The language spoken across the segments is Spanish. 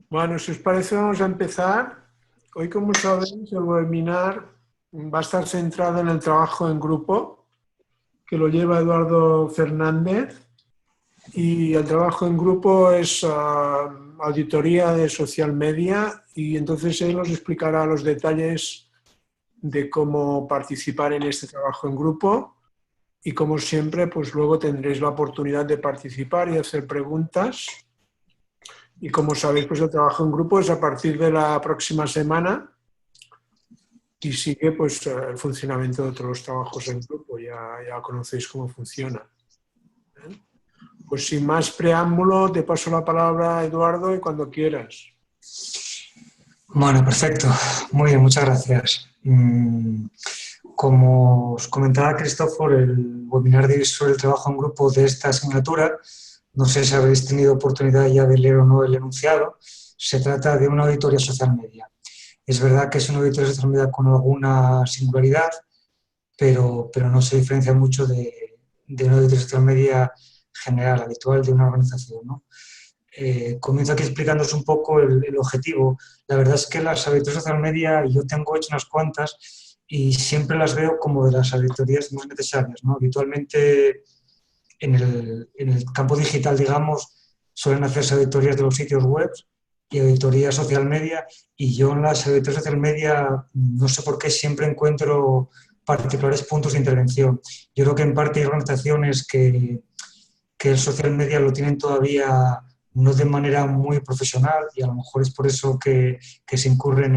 Bueno, si os parece, vamos a empezar. Hoy, como sabéis, el webinar va a estar centrado en el trabajo en grupo, que lo lleva Eduardo Fernández. Y el trabajo en grupo es auditoría de social media y entonces él os explicará los detalles de cómo participar en este trabajo en grupo y como siempre, pues luego tendréis la oportunidad de participar y hacer preguntas. Y como sabéis, pues el trabajo en grupo es a partir de la próxima semana y sigue pues el funcionamiento de otros trabajos en grupo. Ya conocéis cómo funciona. Pues sin más preámbulo, te paso la palabra, Eduardo, y cuando quieras. Bueno, perfecto. Muy bien, muchas gracias. Como os comentaba Christopher, el webinar de hoy sobre el trabajo en grupo de esta asignatura, no sé si habéis tenido oportunidad ya de leer o no el enunciado, se trata de una auditoría social media. Es verdad que es una auditoría social media con alguna singularidad, pero no se diferencia mucho de una auditoría social media general, habitual de una organización, ¿no? Comienzo aquí explicándoos un poco el objetivo. La verdad es que las auditorías social media, yo tengo hecho unas cuantas y siempre las veo como de las auditorías más necesarias, ¿no? Habitualmente en el campo digital, digamos, suelen hacerse auditorías de los sitios web y auditoría social media, y yo en las auditorías social media no sé por qué siempre encuentro particulares puntos de intervención. Yo creo que en parte hay organizaciones que el social media lo tienen todavía no de manera muy profesional y a lo mejor es por eso que se incurren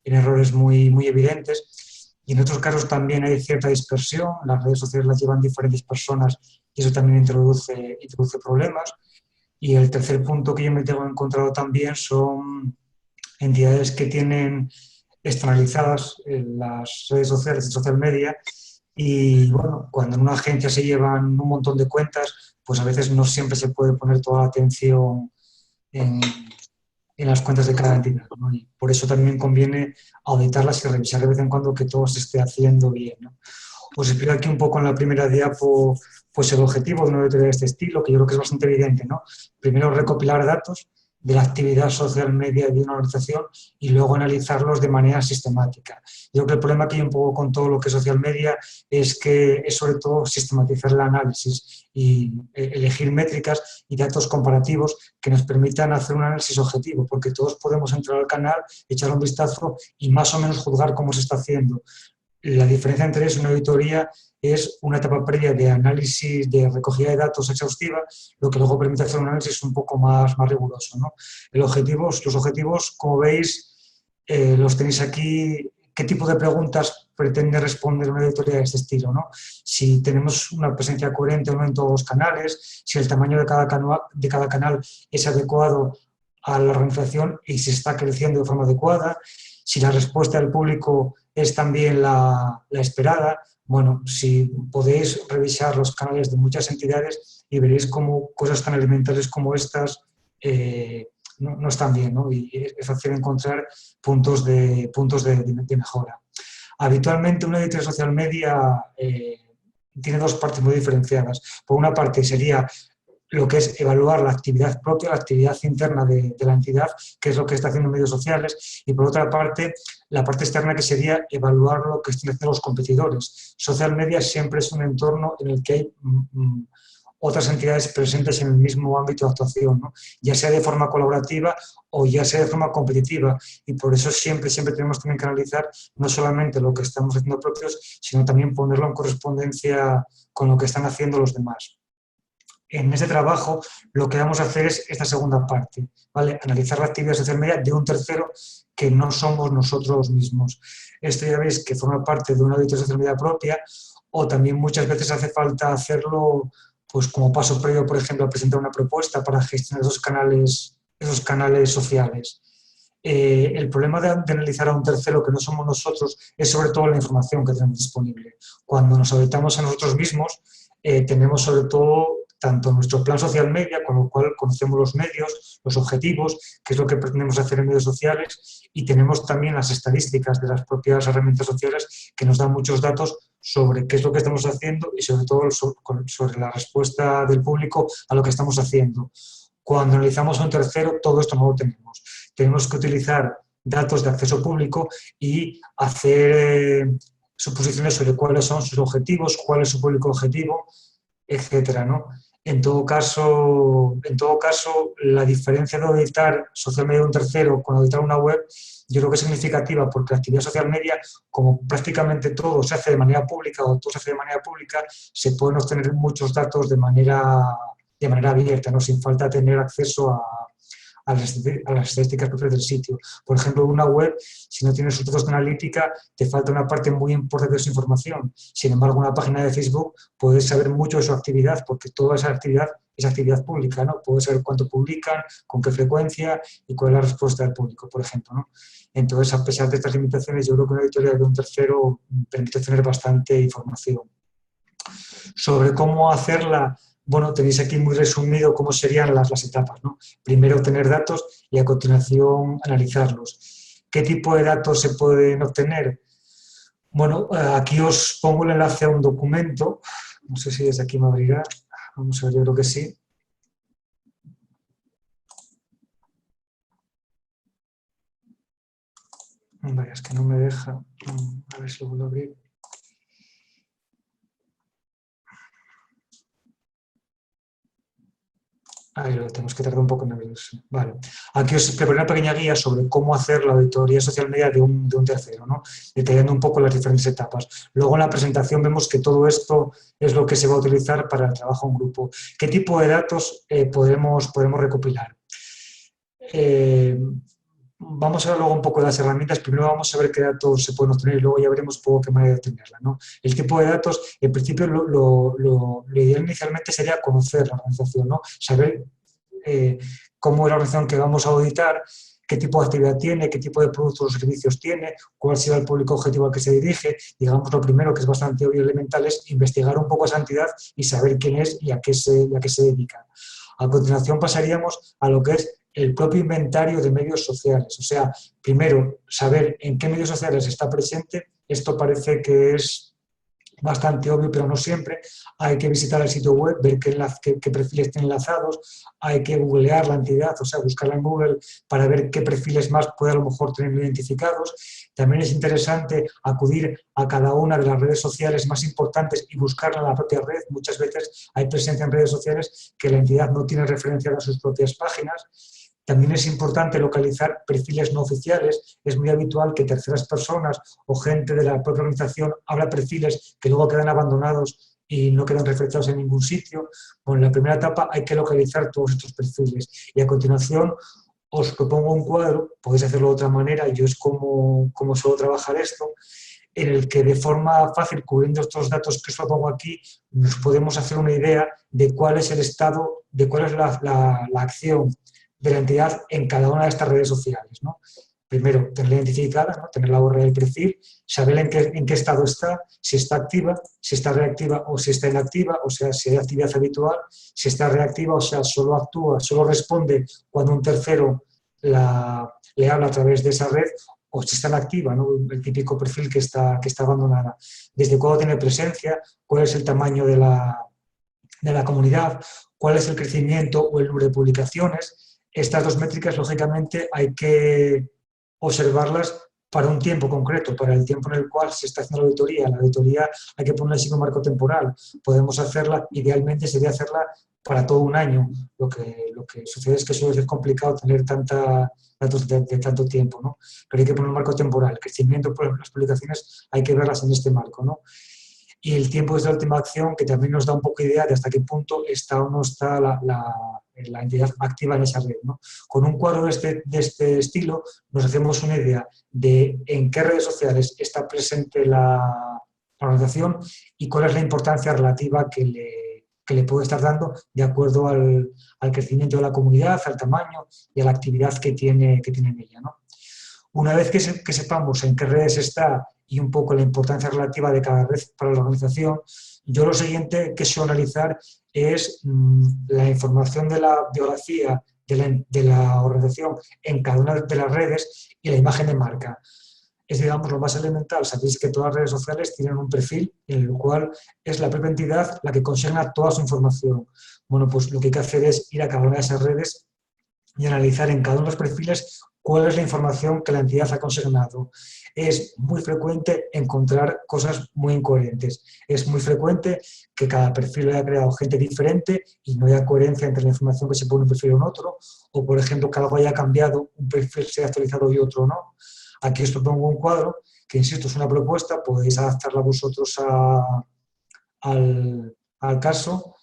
en errores muy evidentes. Y en otros casos también hay cierta dispersión, las redes sociales las llevan diferentes personas y eso también introduce problemas. Y el tercer punto que yo me tengo encontrado también son entidades que tienen externalizadas las redes sociales y social media y bueno, cuando en una agencia se llevan un montón de cuentas, pues a veces no siempre se puede poner toda la atención en, en las cuentas de cada entidad, ¿no? Y por eso también conviene auditarlas y revisar de vez en cuando que todo se esté haciendo bien, ¿no? Os explico aquí un poco en la primera diapo pues el objetivo de una auditoría de este estilo, que yo creo que es bastante evidente, ¿no? Primero, recopilar datos de la actividad social media de una organización y luego analizarlos de manera sistemática. Yo creo que el problema que hay un poco con todo lo que es social media es que es sobre todo sistematizar el análisis y elegir métricas y datos comparativos que nos permitan hacer un análisis objetivo, porque todos podemos entrar al canal, echar un vistazo y más o menos juzgar cómo se está haciendo. La diferencia entre eso y una auditoría es una etapa previa de análisis, de recogida de datos exhaustiva, lo que luego permite hacer un análisis un poco más riguroso, ¿no? Los objetivos, como veis, los tenéis aquí. ¿Qué tipo de preguntas pretende responder una auditoría de este estilo, ¿no? Si tenemos una presencia coherente o no en todos los canales, si el tamaño de cada canal es adecuado a la organización y si está creciendo de forma adecuada, si la respuesta del público es también la esperada. Bueno, si podéis revisar los canales de muchas entidades y veréis cómo cosas tan elementales como estas no están bien, ¿no? Y es fácil encontrar puntos de mejora. Habitualmente una auditoría social media tiene dos partes muy diferenciadas. Por una parte sería lo que es evaluar la actividad propia, la actividad interna de la entidad, que es lo que está haciendo en medios sociales, y por otra parte, la parte externa que sería evaluar lo que están haciendo los competidores. Social media siempre es un entorno en el que hay otras entidades presentes en el mismo ámbito de actuación, ¿no? Ya sea de forma colaborativa o ya sea de forma competitiva, y por eso siempre tenemos también que analizar no solamente lo que estamos haciendo propios, sino también ponerlo en correspondencia con lo que están haciendo los demás. En este trabajo lo que vamos a hacer es esta segunda parte, ¿vale? Analizar la actividad social media de un tercero que no somos nosotros mismos. Esto ya veis que forma parte de una auditoría social media propia, o también muchas veces hace falta hacerlo pues como paso previo, por ejemplo, a presentar una propuesta para gestionar esos canales sociales. El problema de analizar a un tercero que no somos nosotros es sobre todo la información que tenemos disponible. Cuando nos auditamos a nosotros mismos, tenemos sobre todo tanto nuestro plan social media, con lo cual conocemos los medios, los objetivos, qué es lo que pretendemos hacer en medios sociales, y tenemos también las estadísticas de las propias herramientas sociales que nos dan muchos datos sobre qué es lo que estamos haciendo y sobre todo sobre la respuesta del público a lo que estamos haciendo. Cuando analizamos a un tercero, todo esto no lo tenemos. tenemos que utilizar datos de acceso público y hacer suposiciones sobre cuáles son sus objetivos, cuál es su público objetivo, etcétera, ¿no? En todo caso, la diferencia de auditar social media de un tercero con auditar una web, yo creo que es significativa, porque la actividad social media, como prácticamente todo se hace de manera pública o todo se hace de manera pública, se pueden obtener muchos datos de manera abierta, ¿no? Sin falta de tener acceso a las estadísticas propias del sitio. Por ejemplo, una web, si no tienes sus datos de analítica, te falta una parte muy importante de su información. Sin embargo, una página de Facebook puedes saber mucho de su actividad, porque toda esa actividad es actividad pública, ¿no? Puedes saber cuánto publican, con qué frecuencia y cuál es la respuesta del público, por ejemplo, ¿no? Entonces, a pesar de estas limitaciones, yo creo que una auditoría de un tercero permite tener bastante información. Sobre cómo hacerla, bueno, tenéis aquí muy resumido cómo serían las etapas, ¿no? Primero obtener datos y a continuación analizarlos. ¿Qué tipo de datos se pueden obtener? Bueno, aquí os pongo el enlace a un documento, no sé si desde aquí me abrirá, vamos a ver, yo creo que sí. Vaya, es que no me deja, a ver si lo vuelvo a abrir. Ahí lo tenemos que tardar un poco en abrirse. Vale. Aquí os preparé una pequeña guía sobre cómo hacer la auditoría social media de un tercero, ¿no? Detallando un poco las diferentes etapas. Luego en la presentación vemos que todo esto es lo que se va a utilizar para el trabajo en grupo. ¿Qué tipo de datos podemos recopilar? Vamos a ver luego un poco de las herramientas. Primero vamos a ver qué datos se pueden obtener y luego ya veremos un poco qué manera de obtenerla, ¿no? El tipo de datos, en principio, lo ideal inicialmente sería conocer la organización, ¿no? Saber cómo es la organización que vamos a auditar, qué tipo de actividad tiene, qué tipo de productos o servicios tiene, cuál será el público objetivo al que se dirige. Digamos, lo primero, que es bastante obvio y elemental, es investigar un poco esa entidad y saber quién es y a qué se dedica. A continuación pasaríamos a lo que es el propio inventario de medios sociales. O sea, primero, saber en qué medios sociales está presente. Esto parece que es bastante obvio, pero no siempre. Hay que visitar el sitio web, ver qué perfiles tiene enlazados, hay que googlear la entidad, o sea, buscarla en Google para ver qué perfiles más puede a lo mejor tener identificados. También es interesante acudir a cada una de las redes sociales más importantes y buscarla en la propia red. Muchas veces hay presencia en redes sociales que la entidad no tiene referenciadas a sus propias páginas. También es importante localizar perfiles no oficiales. Es muy habitual que terceras personas o gente de la propia organización abra perfiles que luego quedan abandonados y no quedan referenciados en ningún sitio. Bueno, en la primera etapa hay que localizar todos estos perfiles y a continuación os propongo un cuadro, podéis hacerlo de otra manera, yo es como suelo trabajar esto, en el que de forma fácil, cubriendo estos datos que os propongo aquí, nos podemos hacer una idea de cuál es el estado, de cuál es la acción de la entidad en cada una de estas redes sociales, ¿no? Primero, tenerla identificada, ¿no? Tener la URL del perfil, saber en qué estado está, si está activa, si está reactiva o si está inactiva, o sea, si hay actividad habitual, si está reactiva, o sea, solo actúa, solo responde cuando un tercero le habla a través de esa red, o si está inactiva, ¿no? El típico perfil que está abandonada. Desde cuándo tiene presencia, cuál es el tamaño de la comunidad, cuál es el crecimiento o el número de publicaciones. Estas dos métricas, lógicamente, hay que observarlas para un tiempo concreto, para el tiempo en el cual se está haciendo la auditoría. La auditoría hay que ponerle así un marco temporal. Podemos hacerla, idealmente sería hacerla para todo un año. Lo que sucede es que suele ser complicado tener datos de tanto tiempo, ¿no? Pero hay que poner un marco temporal. El crecimiento, por ejemplo, las publicaciones hay que verlas en este marco, ¿no? Y el tiempo desde la última acción, que también nos da un poco de idea de hasta qué punto está o no está la entidad activa en esa red, ¿no? Con un cuadro de este estilo nos hacemos una idea de en qué redes sociales está presente la organización y cuál es la importancia relativa que le puede estar dando de acuerdo al crecimiento de la comunidad, al tamaño y a la actividad que tiene en ella, ¿no? Una vez que sepamos en qué redes está y un poco la importancia relativa de cada red para la organización, yo lo siguiente que suelo analizar es la información de la biografía de la organización en cada una de las redes y la imagen de marca. Es, digamos, lo más elemental. Sabéis que todas las redes sociales tienen un perfil en el cual es la propia entidad la que consigna toda su información. Bueno, pues lo que hay que hacer es ir a cada una de esas redes y analizar en cada uno de los perfiles cuál es la información que la entidad ha consignado. Es muy frecuente encontrar cosas muy incoherentes. Es muy frecuente que cada perfil lo haya creado gente diferente y no haya coherencia entre la información que se pone en un perfil y en otro, o por ejemplo que algo haya cambiado, un perfil se haya actualizado y otro no. Aquí os propongo un cuadro que, insisto, es una propuesta, podéis adaptarla vosotros al caso,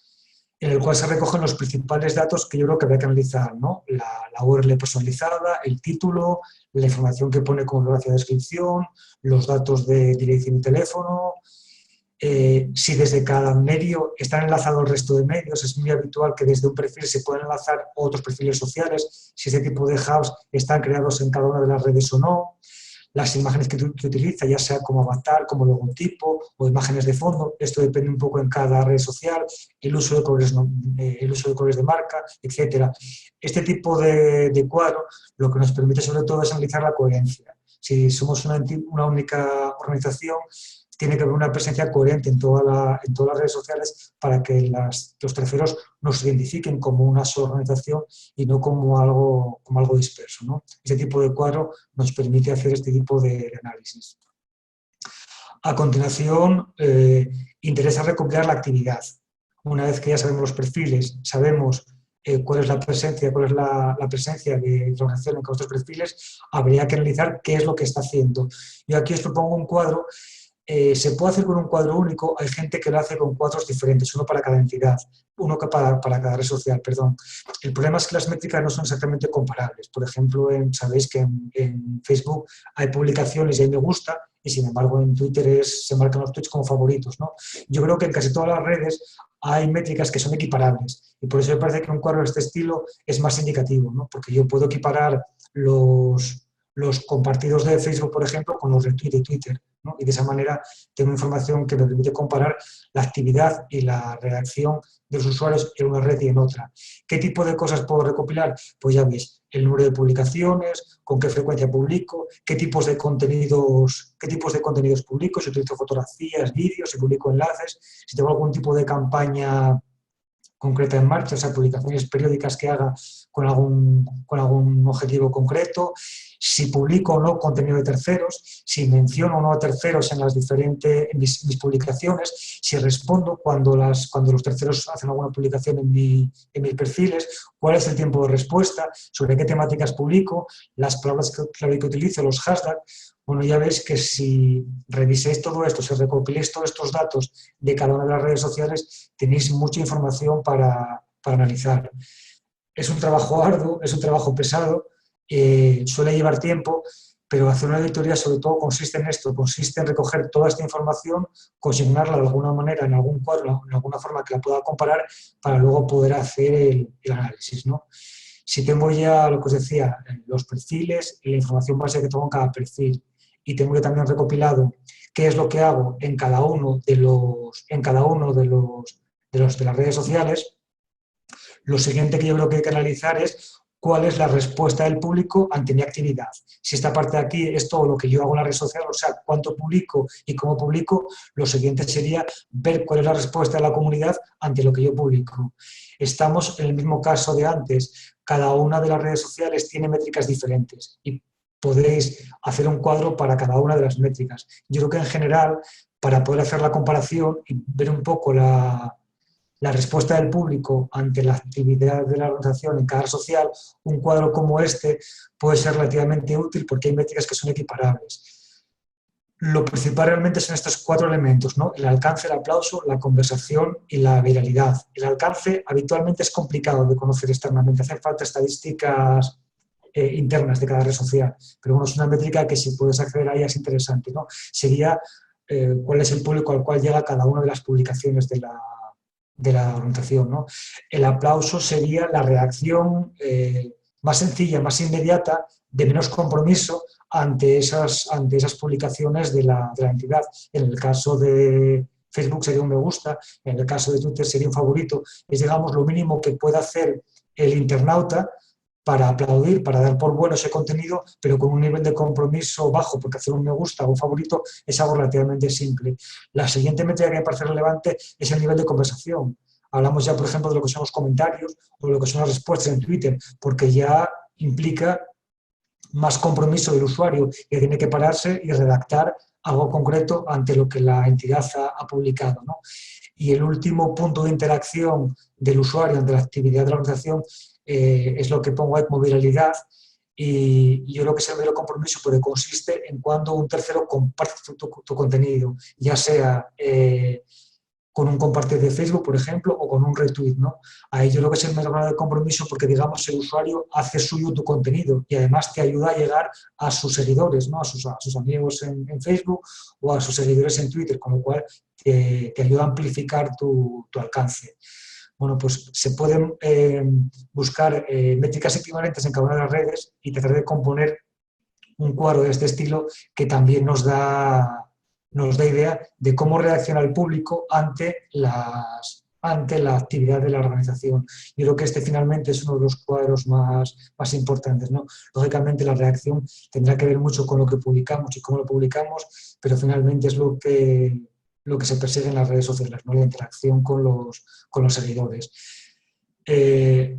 en el cual se recogen los principales datos que yo creo que habría que analizar, ¿no? La URL personalizada, el título, la información que pone como gracia de descripción, los datos de dirección y teléfono, si desde cada medio están enlazados el resto de medios. Es muy habitual que desde un perfil se puedan enlazar otros perfiles sociales, si ese tipo de hubs están creados en cada una de las redes o no, las imágenes que utiliza, ya sea como avatar, como logotipo o imágenes de fondo. Esto depende un poco en cada red social, el uso de colores de marca, etcétera. Este tipo de cuadro lo que nos permite sobre todo es analizar la coherencia. Si somos una única organización, tiene que haber una presencia coherente en todas las redes sociales para que los terceros nos identifiquen como una sola organización y no como algo disperso, ¿no? Este tipo de cuadro nos permite hacer este tipo de análisis. A continuación, interesa recopilar la actividad. Una vez que ya sabemos los perfiles, sabemos cuál es la presencia de la organización en estos perfiles, habría que analizar qué es lo que está haciendo. Yo aquí os propongo un cuadro. Se puede hacer con un cuadro único, hay gente que lo hace con cuadros diferentes, uno para cada entidad, uno para cada red social, perdón. El problema es que las métricas no son exactamente comparables. Por ejemplo, sabéis que en Facebook hay publicaciones y hay me gusta, y sin embargo en Twitter se marcan los tweets como favoritos, ¿no? Yo creo que en casi todas las redes hay métricas que son equiparables, y por eso me parece que un cuadro de este estilo es más indicativo, ¿no? Porque yo puedo equiparar los compartidos de Facebook, por ejemplo, con los retweets de Twitter, ¿no? Y de esa manera tengo información que me permite comparar la actividad y la reacción de los usuarios en una red y en otra. ¿Qué tipo de cosas puedo recopilar? Pues ya veis, el número de publicaciones, con qué frecuencia publico, qué tipos de contenidos publico, si utilizo fotografías, vídeos, si publico enlaces, si tengo algún tipo de campaña concreta en marcha, o sea, publicaciones periódicas que haga con algún objetivo concreto, si publico o no contenido de terceros, si menciono o no a terceros en mis publicaciones, si respondo cuando los terceros hacen alguna publicación en mis perfiles, cuál es el tiempo de respuesta, sobre qué temáticas publico, las palabras clave que utilizo, los hashtags. Bueno, ya veis que si reviséis todo esto, si recopiléis todos estos datos de cada una de las redes sociales, tenéis mucha información para analizar. Es un trabajo arduo, es un trabajo pesado, suele llevar tiempo, pero hacer una auditoría sobre todo consiste en esto, consiste en recoger toda esta información, consignarla de alguna manera en algún cuadro, en alguna forma que la pueda comparar, para luego poder hacer el análisis, ¿no? Si tengo ya, lo que os decía, los perfiles y la información básica que tengo en cada perfil, y tengo ya también recopilado qué es lo que hago en cada uno de las redes sociales, lo siguiente que yo creo que hay que analizar es cuál es la respuesta del público ante mi actividad. Si esta parte de aquí es todo lo que yo hago en la red social, o sea, cuánto publico y cómo publico, lo siguiente sería ver cuál es la respuesta de la comunidad ante lo que yo publico. Estamos en el mismo caso de antes. Cada una de las redes sociales tiene métricas diferentes y podéis hacer un cuadro para cada una de las métricas. Yo creo que en general, para poder hacer la comparación y ver un poco la respuesta del público ante la actividad de la organización en cada red social, un cuadro como este puede ser relativamente útil porque hay métricas que son equiparables. Lo principal realmente son estos 4 elementos, ¿no? El alcance, el aplauso, la conversación y la viralidad. El alcance habitualmente es complicado de conocer externamente, hacen falta estadísticas internas de cada red social, pero bueno, es una métrica que si puedes acceder a ella es interesante, ¿no? Sería cuál es el público al cual llega cada una de las publicaciones de la organización, ¿no? El aplauso sería la reacción más sencilla, más inmediata, de menos compromiso ante esas publicaciones de la entidad. En el caso de Facebook sería un me gusta, en el caso de Twitter sería un favorito. Es, digamos, lo mínimo que puede hacer el internauta para aplaudir, para dar por bueno ese contenido, pero con un nivel de compromiso bajo, porque hacer un me gusta o un favorito es algo relativamente simple. La siguiente métrica que me parece relevante es el nivel de conversación. Hablamos ya, por ejemplo, de lo que son los comentarios o de lo que son las respuestas en Twitter, porque ya implica más compromiso del usuario, que tiene que pararse y redactar algo concreto ante lo que la entidad ha publicado, ¿no? Y el último punto de interacción del usuario ante la actividad de la organización es lo que pongo ahí como viralidad, y yo creo que es el mero compromiso, porque consiste en cuando un tercero comparte tu contenido, ya sea con un compartir de Facebook, por ejemplo, o con un retweet, ¿no? Ahí yo creo que es el mero grado de compromiso, porque, digamos, el usuario hace suyo tu contenido y además te ayuda a llegar a sus seguidores, ¿no? A sus amigos en Facebook o a sus seguidores en Twitter, con lo cual te ayuda a amplificar tu alcance. Bueno, pues se pueden buscar métricas equivalentes en cada una de las redes y tratar de componer un cuadro de este estilo que también nos da idea de cómo reacciona el público ante la actividad de la organización. Yo creo que este finalmente es uno de los cuadros más importantes, ¿no? Lógicamente la reacción tendrá que ver mucho con lo que publicamos y cómo lo publicamos, pero finalmente es lo que se persigue en las redes sociales, ¿no? La interacción con los seguidores.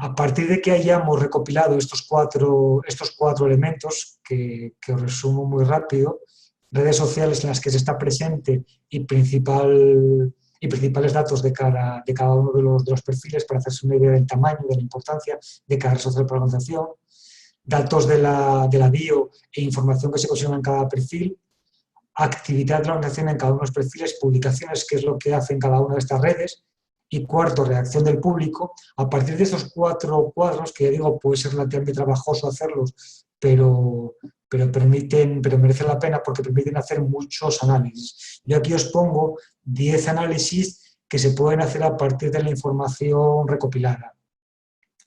A partir de que hayamos recopilado estos cuatro elementos, que os resumo muy rápido: redes sociales en las que se está presente y principales datos de cada uno de los perfiles, para hacerse una idea del tamaño, de la importancia de cada red social para la organización; datos de la bio e información que se consigna en cada perfil; actividad de la organización en cada uno de los perfiles; publicaciones, qué es lo que hace en cada una de estas redes; y cuarto, reacción del público. A partir de estos 4 cuadros, que ya digo, puede ser relativamente trabajoso hacerlos, pero merecen la pena porque permiten hacer muchos análisis. Yo aquí os pongo 10 análisis que se pueden hacer a partir de la información recopilada.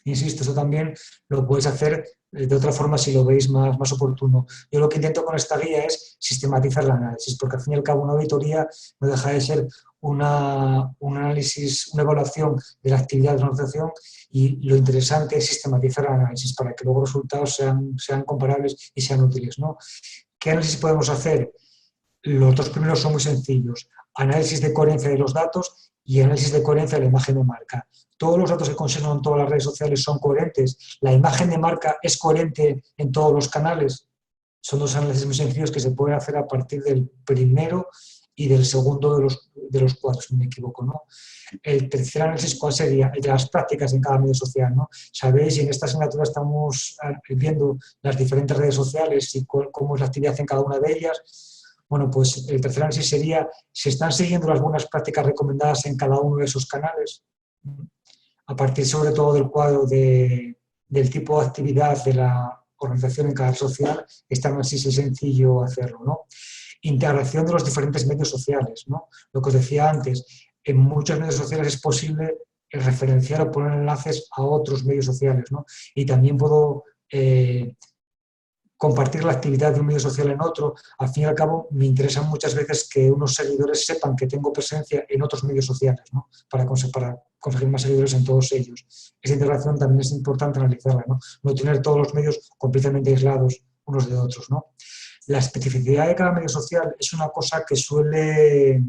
Insisto, eso también lo podéis hacer de otra forma si lo veis más oportuno. Yo lo que intento con esta guía es sistematizar el análisis, porque al fin y al cabo una auditoría no deja de ser un análisis, una evaluación de la actividad de la organización, y lo interesante es sistematizar el análisis para que luego los resultados sean comparables y sean útiles, ¿no? ¿Qué análisis podemos hacer? Los 2 primeros son muy sencillos: análisis de coherencia de los datos y análisis de coherencia de la imagen de marca. Todos los datos que consignan en todas las redes sociales son coherentes. La imagen de marca es coherente en todos los canales. Son 2 análisis muy sencillos que se pueden hacer a partir del primero y del segundo de los cuadros, si no me equivoco, ¿no? El tercer análisis, ¿cuál sería? El de las prácticas en cada medio social, ¿no? Sabéis, y en esta asignatura estamos viendo las diferentes redes sociales y cómo es la actividad en cada una de ellas. Bueno, pues el tercer análisis sería: ¿se están siguiendo las buenas prácticas recomendadas en cada uno de esos canales? A partir sobre todo del cuadro del tipo de actividad de la organización en cada red social, este análisis es sencillo hacerlo, ¿no? Integración de los diferentes medios sociales, ¿no? Lo que os decía antes, en muchos medios sociales es posible referenciar o poner enlaces a otros medios sociales, ¿no? Y también puedo compartir la actividad de un medio social en otro. Al fin y al cabo, me interesa muchas veces que unos seguidores sepan que tengo presencia en otros medios sociales, ¿no? Para conseguir más seguidores en todos ellos. Esa integración también es importante analizarla, ¿no? No tener todos los medios completamente aislados unos de otros, ¿no? La especificidad de cada medio social es una cosa que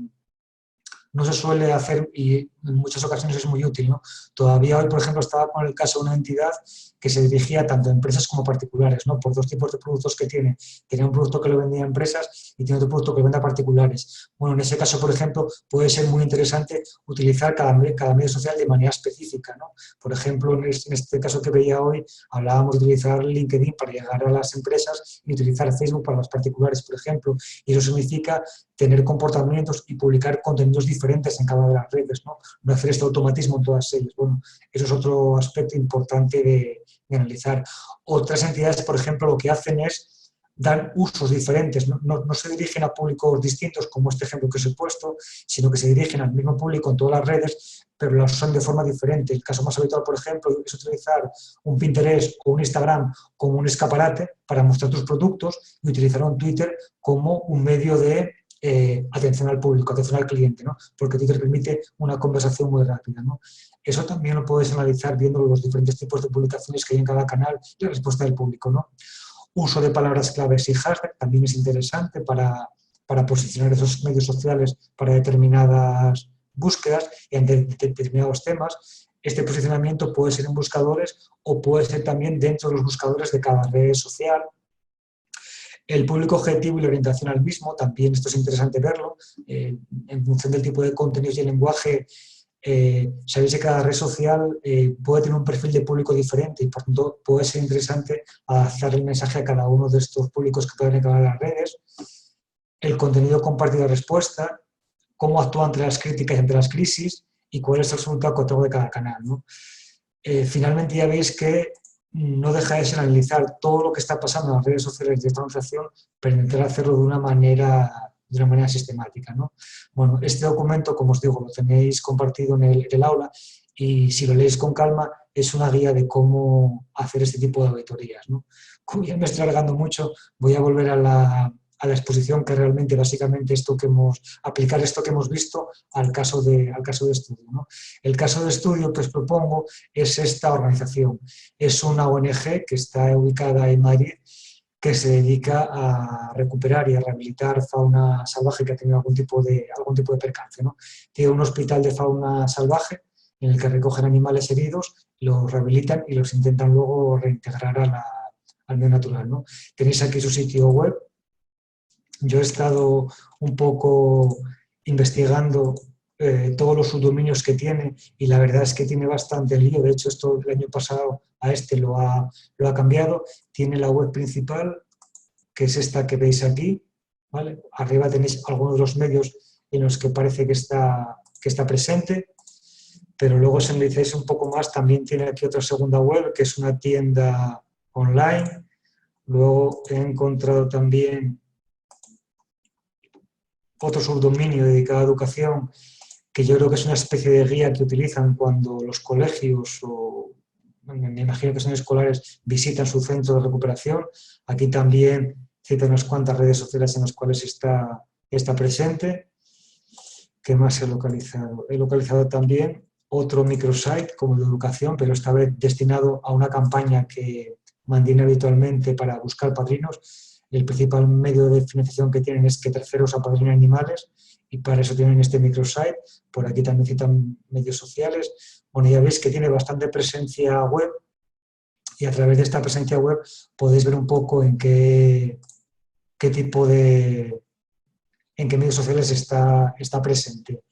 no se suele hacer, y en muchas ocasiones es muy útil, ¿no? Todavía hoy, por ejemplo, estaba con el caso de una entidad que se dirigía tanto a empresas como a particulares, ¿no? Por 2 tipos de productos que tiene. Tenía un producto que lo vendía a empresas y tiene otro producto que lo vende a particulares. Bueno, en ese caso, por ejemplo, puede ser muy interesante utilizar cada medio social de manera específica, ¿no? Por ejemplo, en este caso que veía hoy, hablábamos de utilizar LinkedIn para llegar a las empresas y utilizar Facebook para los particulares, por ejemplo. Y eso significa tener comportamientos y publicar contenidos diferentes en cada una de las redes, ¿no? No hacer este automatismo en todas ellas. Bueno, eso es otro aspecto importante de analizar. Otras entidades, por ejemplo, lo que hacen es dar usos diferentes, no se dirigen a públicos distintos, como este ejemplo que os he puesto, sino que se dirigen al mismo público en todas las redes, pero lo usan de forma diferente. El caso más habitual, por ejemplo, es utilizar un Pinterest o un Instagram como un escaparate para mostrar tus productos, y utilizar un Twitter como un medio de atención al público, atención al cliente, ¿no? Porque Twitter permite una conversación muy rápida, ¿no? Eso también lo puedes analizar viendo los diferentes tipos de publicaciones que hay en cada canal y la respuesta del público, ¿no? Uso de palabras claves y hashtag también es interesante para posicionar esos medios sociales para determinadas búsquedas y ante determinados temas. Este posicionamiento puede ser en buscadores o puede ser también dentro de los buscadores de cada red social. El público objetivo y la orientación al mismo, también esto es interesante verlo, en función del tipo de contenidos y el lenguaje. Sabéis que cada red social puede tener un perfil de público diferente y por tanto puede ser interesante adaptar el mensaje a cada uno de estos públicos que pueden encontrar en las redes. El contenido compartido de respuesta, cómo actúa ante las críticas y ante las crisis y cuál es el resultado contado de cada canal, ¿no? Finalmente ya veis que no deja de ser analizar todo lo que está pasando en las redes sociales de esta organización, pero intentar hacerlo de una manera sistemática, ¿no? Bueno, este documento, como os digo, lo tenéis compartido en el aula y si lo leéis con calma es una guía de cómo hacer este tipo de auditorías, ¿no? Como ya me estoy alargando mucho, voy a volver a la exposición, que realmente básicamente aplicar esto que hemos visto al caso de estudio, ¿no? El caso de estudio que os propongo es esta organización. Es una ONG que está ubicada en Madrid, que se dedica a recuperar y a rehabilitar fauna salvaje que ha tenido algún tipo de percance, ¿no? Tiene un hospital de fauna salvaje en el que recogen animales heridos, los rehabilitan y los intentan luego reintegrar al medio natural, ¿no? Tenéis aquí su sitio web. Yo he estado un poco investigando todos los subdominios que tiene y la verdad es que tiene bastante lío. De hecho, esto el año pasado a este lo ha cambiado. Tiene la web principal, que es esta que veis aquí, ¿vale? Arriba tenéis algunos de los medios en los que parece que está presente, pero luego si analizáis un poco más también tiene aquí otra segunda web, que es una tienda online. Luego he encontrado también otro subdominio dedicado a educación, que yo creo que es una especie de guía que utilizan cuando los colegios o, me imagino que son escolares, visitan su centro de recuperación. Aquí también cita unas cuantas redes sociales en las cuales está presente. ¿Qué más he localizado? He localizado también otro microsite como de educación, pero esta vez destinado a una campaña que mantiene habitualmente para buscar padrinos. El principal medio de financiación que tienen es que terceros apadrinen animales y para eso tienen este microsite. Por aquí también citan medios sociales. Bueno, ya veis que tiene bastante presencia web y a través de esta presencia web podéis ver un poco en qué tipo de... en qué medios sociales está presente.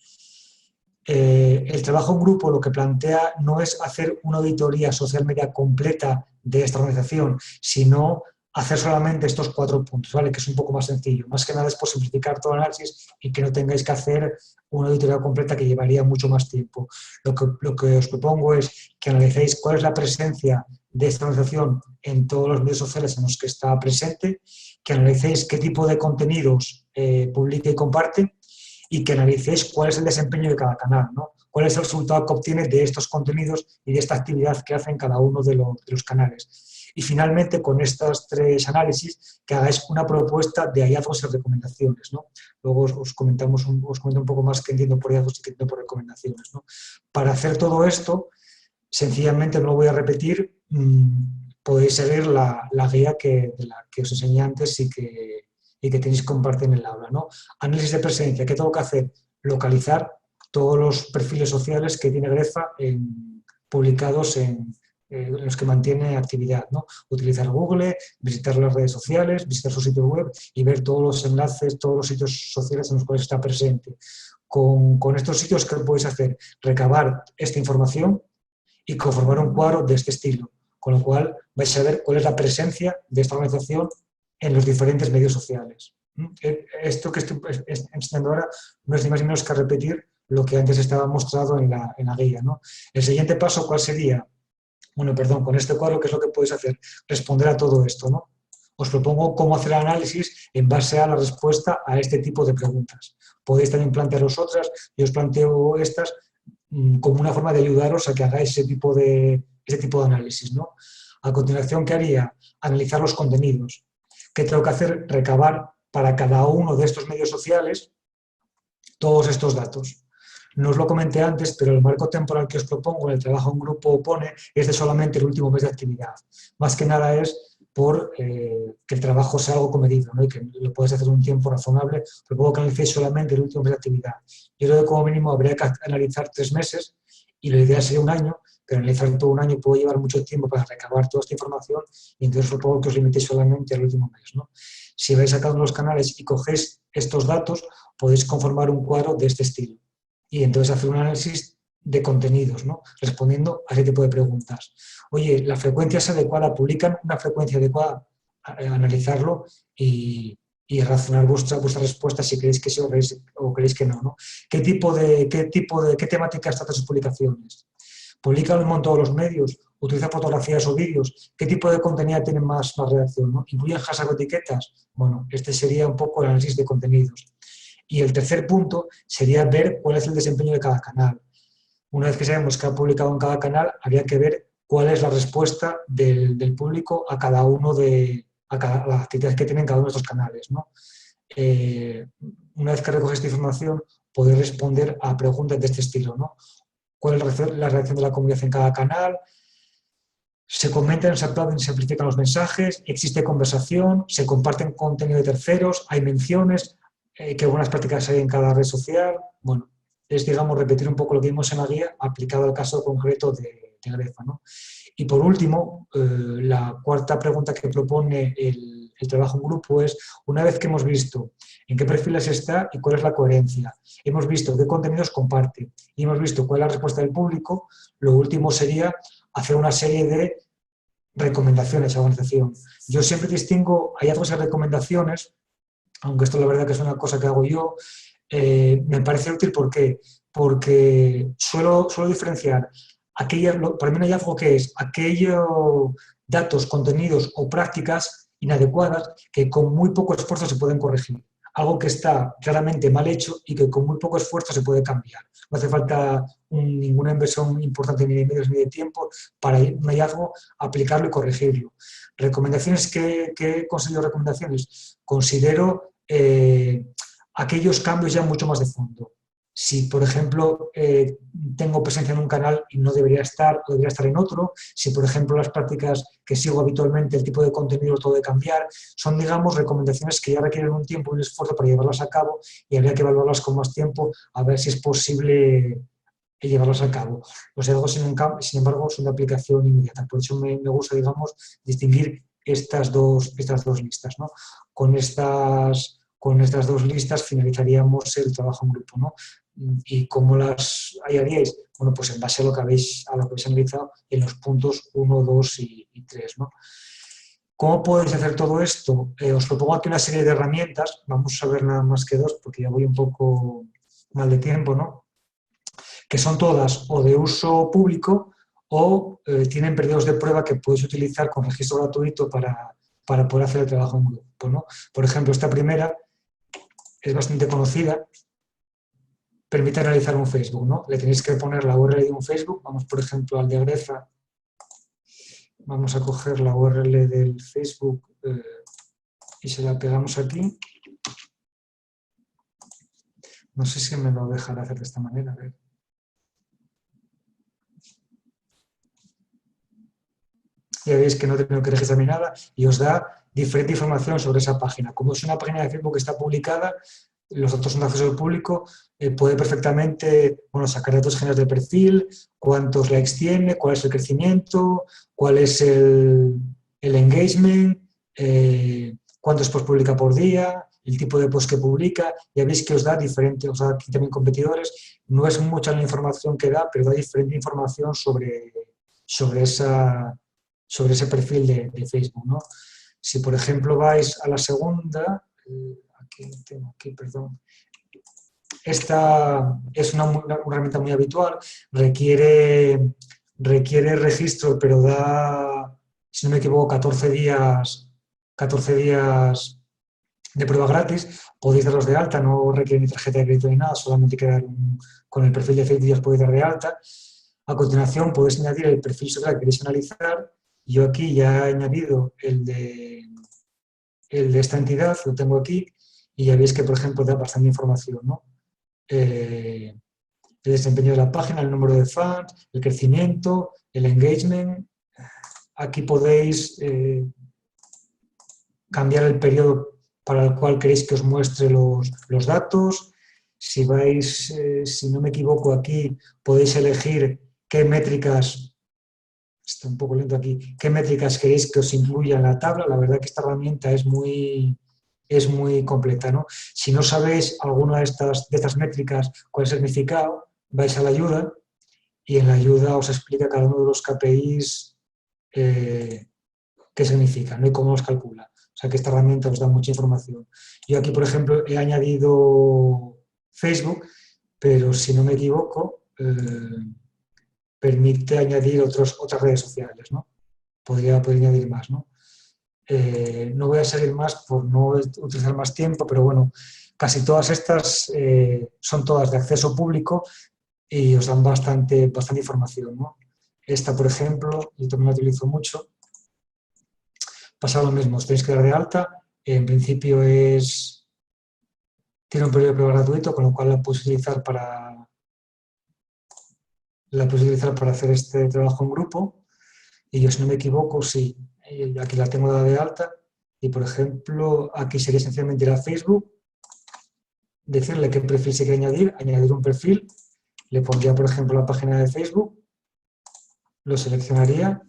El trabajo en grupo lo que plantea no es hacer una auditoría social media completa de esta organización, sino hacer solamente estos 4 puntos, ¿vale? Que es un poco más sencillo. Más que nada es por simplificar todo el análisis y que no tengáis que hacer una auditoría completa que llevaría mucho más tiempo. Lo que os propongo es que analicéis cuál es la presencia de esta organización en todos los medios sociales en los que está presente, que analicéis qué tipo de contenidos publica y comparte y que analicéis cuál es el desempeño de cada canal, ¿no? Cuál es el resultado que obtiene de estos contenidos y de esta actividad que hacen cada uno de los canales. Y finalmente, con estos 3 análisis, que hagáis una propuesta de hallazgos y recomendaciones, ¿no? Luego os comento un poco más qué entiendo por hallazgos y qué entiendo por recomendaciones, ¿no? Para hacer todo esto, sencillamente no lo voy a repetir, podéis seguir la guía que os enseñé antes y que tenéis que compartir en el aula, ¿no? Análisis de presencia, ¿qué tengo que hacer? Localizar todos los perfiles sociales que tiene Grefa publicados en los que mantiene actividad, ¿no? Utilizar Google, visitar las redes sociales, visitar su sitio web y ver todos los enlaces, todos los sitios sociales en los cuales está presente. Con estos sitios, ¿qué podéis hacer? Recabar esta información y conformar un cuadro de este estilo, con lo cual vais a ver cuál es la presencia de esta organización en los diferentes medios sociales. Esto que estoy enseñando ahora no es ni más ni menos que repetir lo que antes estaba mostrado en la guía, ¿no? El siguiente paso, ¿cuál sería? Bueno, perdón, con este cuadro, ¿qué es lo que podéis hacer? Responder a todo esto, ¿no? Os propongo cómo hacer el análisis en base a la respuesta a este tipo de preguntas. Podéis también plantearos otras, yo os planteo estas como una forma de ayudaros a que hagáis ese tipo de análisis, ¿no? A continuación, ¿qué haría? Analizar los contenidos. ¿Qué tengo que hacer? Recabar para cada uno de estos medios sociales todos estos datos. No os lo comenté antes, pero el marco temporal que os propongo en el trabajo en grupo pone es de solamente el último mes de actividad. Más que nada es por que el trabajo sea algo comedido, ¿no? Y que lo podéis hacer en un tiempo razonable. Propongo que analicéis solamente el último mes de actividad. Yo creo que como mínimo habría que analizar 3 meses y la idea sería un año, pero analizar todo un año puede llevar mucho tiempo para recabar toda esta información y entonces supongo que os limitéis solamente al último mes, ¿no? Si vais a cada uno de los canales y cogéis estos datos, podéis conformar un cuadro de este estilo y entonces hacer un análisis de contenidos, ¿no? Respondiendo a ese tipo de preguntas. Oye, ¿la frecuencia es adecuada? ¿Publican una frecuencia adecuada? Analizarlo y razonar vuestra respuesta si creéis que sí o creéis que no, ¿no? ¿Qué temáticas tratan sus publicaciones? ¿Publican un montón todos los medios? ¿Utiliza fotografías o vídeos? ¿Qué tipo de contenido tiene más reacción, ¿no? ¿Incluyen hashtag o etiquetas? Bueno, este sería un poco el análisis de contenidos. Y el tercer punto sería ver cuál es el desempeño de cada canal. Una vez que sabemos que ha publicado en cada canal, habría que ver cuál es la respuesta del público a cada uno a las actividades que tienen cada uno de estos canales, ¿no? Una vez que recoges esta información, podéis responder a preguntas de este estilo, ¿no? ¿Cuál es la reacción de la comunidad en cada canal? ¿Se comentan, se aplauden, se amplifican los mensajes? ¿Existe conversación? ¿Se comparten contenido de terceros? ¿Hay menciones? ¿Qué buenas prácticas hay en cada red social? Bueno, es, digamos, repetir un poco lo que vimos en la guía aplicado al caso concreto de Grefa, ¿no? Y por último, la cuarta pregunta que propone el trabajo en grupo es, una vez que hemos visto en qué perfiles está y cuál es la coherencia, hemos visto qué contenidos comparte y hemos visto cuál es la respuesta del público, lo último sería hacer una serie de recomendaciones a la organización. Yo siempre distingo hallazgos y recomendaciones, aunque esto la verdad que es una cosa que hago yo, me parece útil porque suelo diferenciar para mí un hallazgo que es aquellos datos, contenidos o prácticas inadecuadas que con muy poco esfuerzo se pueden corregir. Algo que está claramente mal hecho y que con muy poco esfuerzo se puede cambiar. No hace falta ninguna inversión importante ni de medios ni de tiempo para un hallazgo, aplicarlo y corregirlo. ¿Recomendaciones? ¿Qué considero recomendaciones? Considero aquellos cambios ya mucho más de fondo. Si, por ejemplo, tengo presencia en un canal y no debería estar, o debería estar en otro, si, por ejemplo, las prácticas que sigo habitualmente, el tipo de contenido todo de cambiar, son, digamos, recomendaciones que ya requieren un tiempo y un esfuerzo para llevarlas a cabo y habría que evaluarlas con más tiempo a ver si es posible llevarlas a cabo. Los hallazgos, sin embargo, son de aplicación inmediata. Por eso me gusta, digamos, distinguir estas dos listas, ¿no? Con estas dos listas finalizaríamos el trabajo en grupo, ¿no? ¿Y cómo las hallaríais? Bueno, pues en base a lo que habéis analizado en los puntos 1, 2 y 3, ¿no? ¿Cómo podéis hacer todo esto? Os propongo aquí una serie de herramientas, vamos a ver nada más que dos porque ya voy un poco mal de tiempo, ¿no? Que son todas o de uso público o tienen periodos de prueba que podéis utilizar con registro gratuito para poder hacer el trabajo en grupo, ¿no? Por ejemplo, esta primera es bastante conocida, permite analizar un Facebook, ¿no? Le tenéis que poner la URL de un Facebook, vamos por ejemplo al de Grefa, vamos a coger la URL del Facebook y se la pegamos aquí. No sé si me lo dejará hacer de esta manera, a ver. Ya veis que no tengo que registrar ni nada y os da diferente información sobre esa página. Como es una página de Facebook que está publicada, los datos son de acceso al público, puede perfectamente sacar datos generales de perfil, cuántos likes tiene, cuál es el crecimiento, cuál es el engagement, cuántos posts publica por día, el tipo de post que publica. Ya veis que os da diferente, os da aquí también competidores. No es mucha la información que da, pero da diferente información sobre ese perfil de Facebook, ¿no? Si, por ejemplo, vais a la segunda, perdón. Esta es una herramienta muy habitual, requiere registro, pero da, si no me equivoco, 14 días de prueba gratis. Podéis darlos de alta, no requiere ni tarjeta de crédito ni nada, solamente con el perfil de Facebook ya os podéis dar de alta. A continuación podéis añadir el perfil social que queréis analizar. Yo aquí ya he añadido el de esta entidad, lo tengo aquí, y ya veis que, por ejemplo, da bastante información, ¿no? El desempeño de la página, el número de fans, el crecimiento, el engagement. Aquí podéis cambiar el periodo para el cual queréis que os muestre los datos. Si no me equivoco, aquí podéis elegir qué métricas está un poco lento aquí. ¿Qué métricas queréis que os incluya en la tabla? La verdad que esta herramienta es muy completa, ¿no? Si no sabéis alguna de estas métricas, cuál es el significado, vais a la ayuda y en la ayuda os explica cada uno de los KPIs qué significan, ¿no? Y cómo los calcula. O sea que esta herramienta os da mucha información. Yo aquí, por ejemplo, he añadido Facebook, pero si no me equivoco, permite añadir otras redes sociales, ¿no? Podría añadir más, ¿no? No voy a seguir más por no utilizar más tiempo, pero bueno, casi todas estas son todas de acceso público y os dan bastante información, ¿no? Esta, por ejemplo, yo también la utilizo mucho. Pasa lo mismo, os tenéis que dar de alta. En principio tiene un periodo de prueba gratuito, con lo cual la podéis utilizar para hacer este trabajo en grupo. Y yo, si no me equivoco, sí, aquí la tengo dada de alta. Y, por ejemplo, aquí sería sencillamente ir a Facebook, decirle qué perfil se quiere añadir un perfil. Le pondría, por ejemplo, la página de Facebook, lo seleccionaría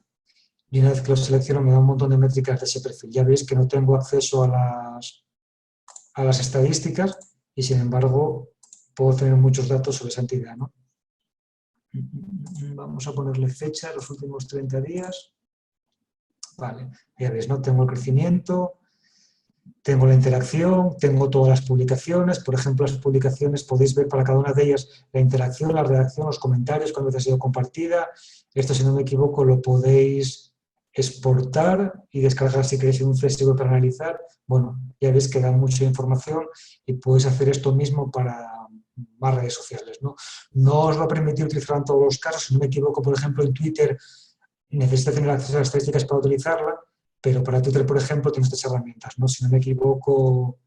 y una vez que lo selecciono me da un montón de métricas de ese perfil. Ya veis que no tengo acceso a las estadísticas y, sin embargo, puedo tener muchos datos sobre esa entidad, ¿no? Vamos a ponerle fecha, los últimos 30 días. Vale, ya veis, ¿no? Tengo el crecimiento, tengo la interacción, tengo todas las publicaciones. Por ejemplo, las publicaciones podéis ver para cada una de ellas la interacción, la redacción, los comentarios, cuándo ha sido compartida. Esto, si no me equivoco, lo podéis exportar y descargar si queréis en un CSV para analizar. Bueno, ya veis que da mucha información y podéis hacer esto mismo para más redes sociales, ¿no? No os va a permitir utilizarlo en todos los casos. Si no me equivoco, por ejemplo, en Twitter necesita tener acceso a las estadísticas para utilizarla, pero para Twitter, por ejemplo, tiene estas herramientas, ¿no? Si no me equivoco,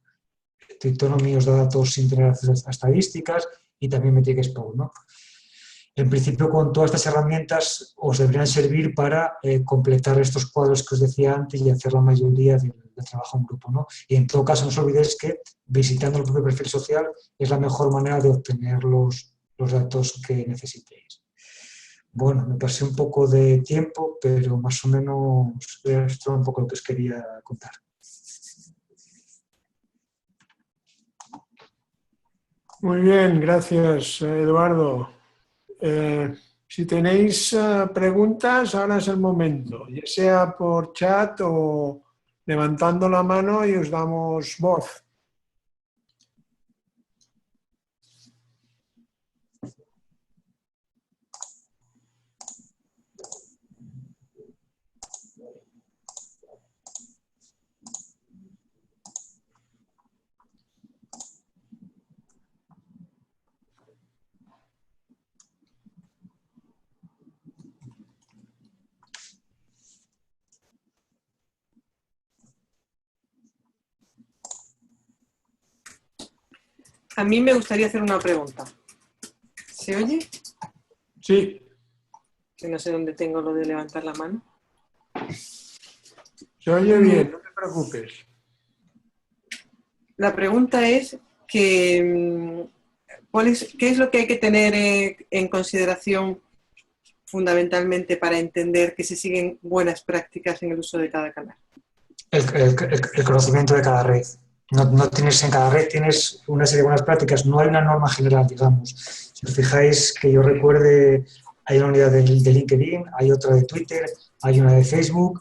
Twitonomy os da datos sin tener acceso a estadísticas y también Metric Export, ¿no? En principio, con todas estas herramientas os deberían servir para completar estos cuadros que os decía antes y hacer la mayoría del trabajo en grupo, ¿no? Y en todo caso, no os olvidéis que visitando el propio perfil social es la mejor manera de obtener los datos que necesitéis. Bueno, me pasé un poco de tiempo, pero más o menos esto es un poco lo que os quería contar. Muy bien, gracias, Eduardo. Si tenéis preguntas, ahora es el momento, ya sea por chat o levantando la mano y os damos voz. A mí me gustaría hacer una pregunta. ¿Se oye? Sí. Que no sé dónde tengo lo de levantar la mano. Se oye bien, no te preocupes. La pregunta es que, ¿qué es lo que hay que tener en consideración fundamentalmente para entender que se siguen buenas prácticas en el uso de cada canal? El conocimiento de cada red. No tienes en cada red, tienes una serie de buenas prácticas, no hay una norma general, digamos. Si os fijáis, que yo recuerde, hay una unidad de LinkedIn, hay otra de Twitter, hay una de Facebook.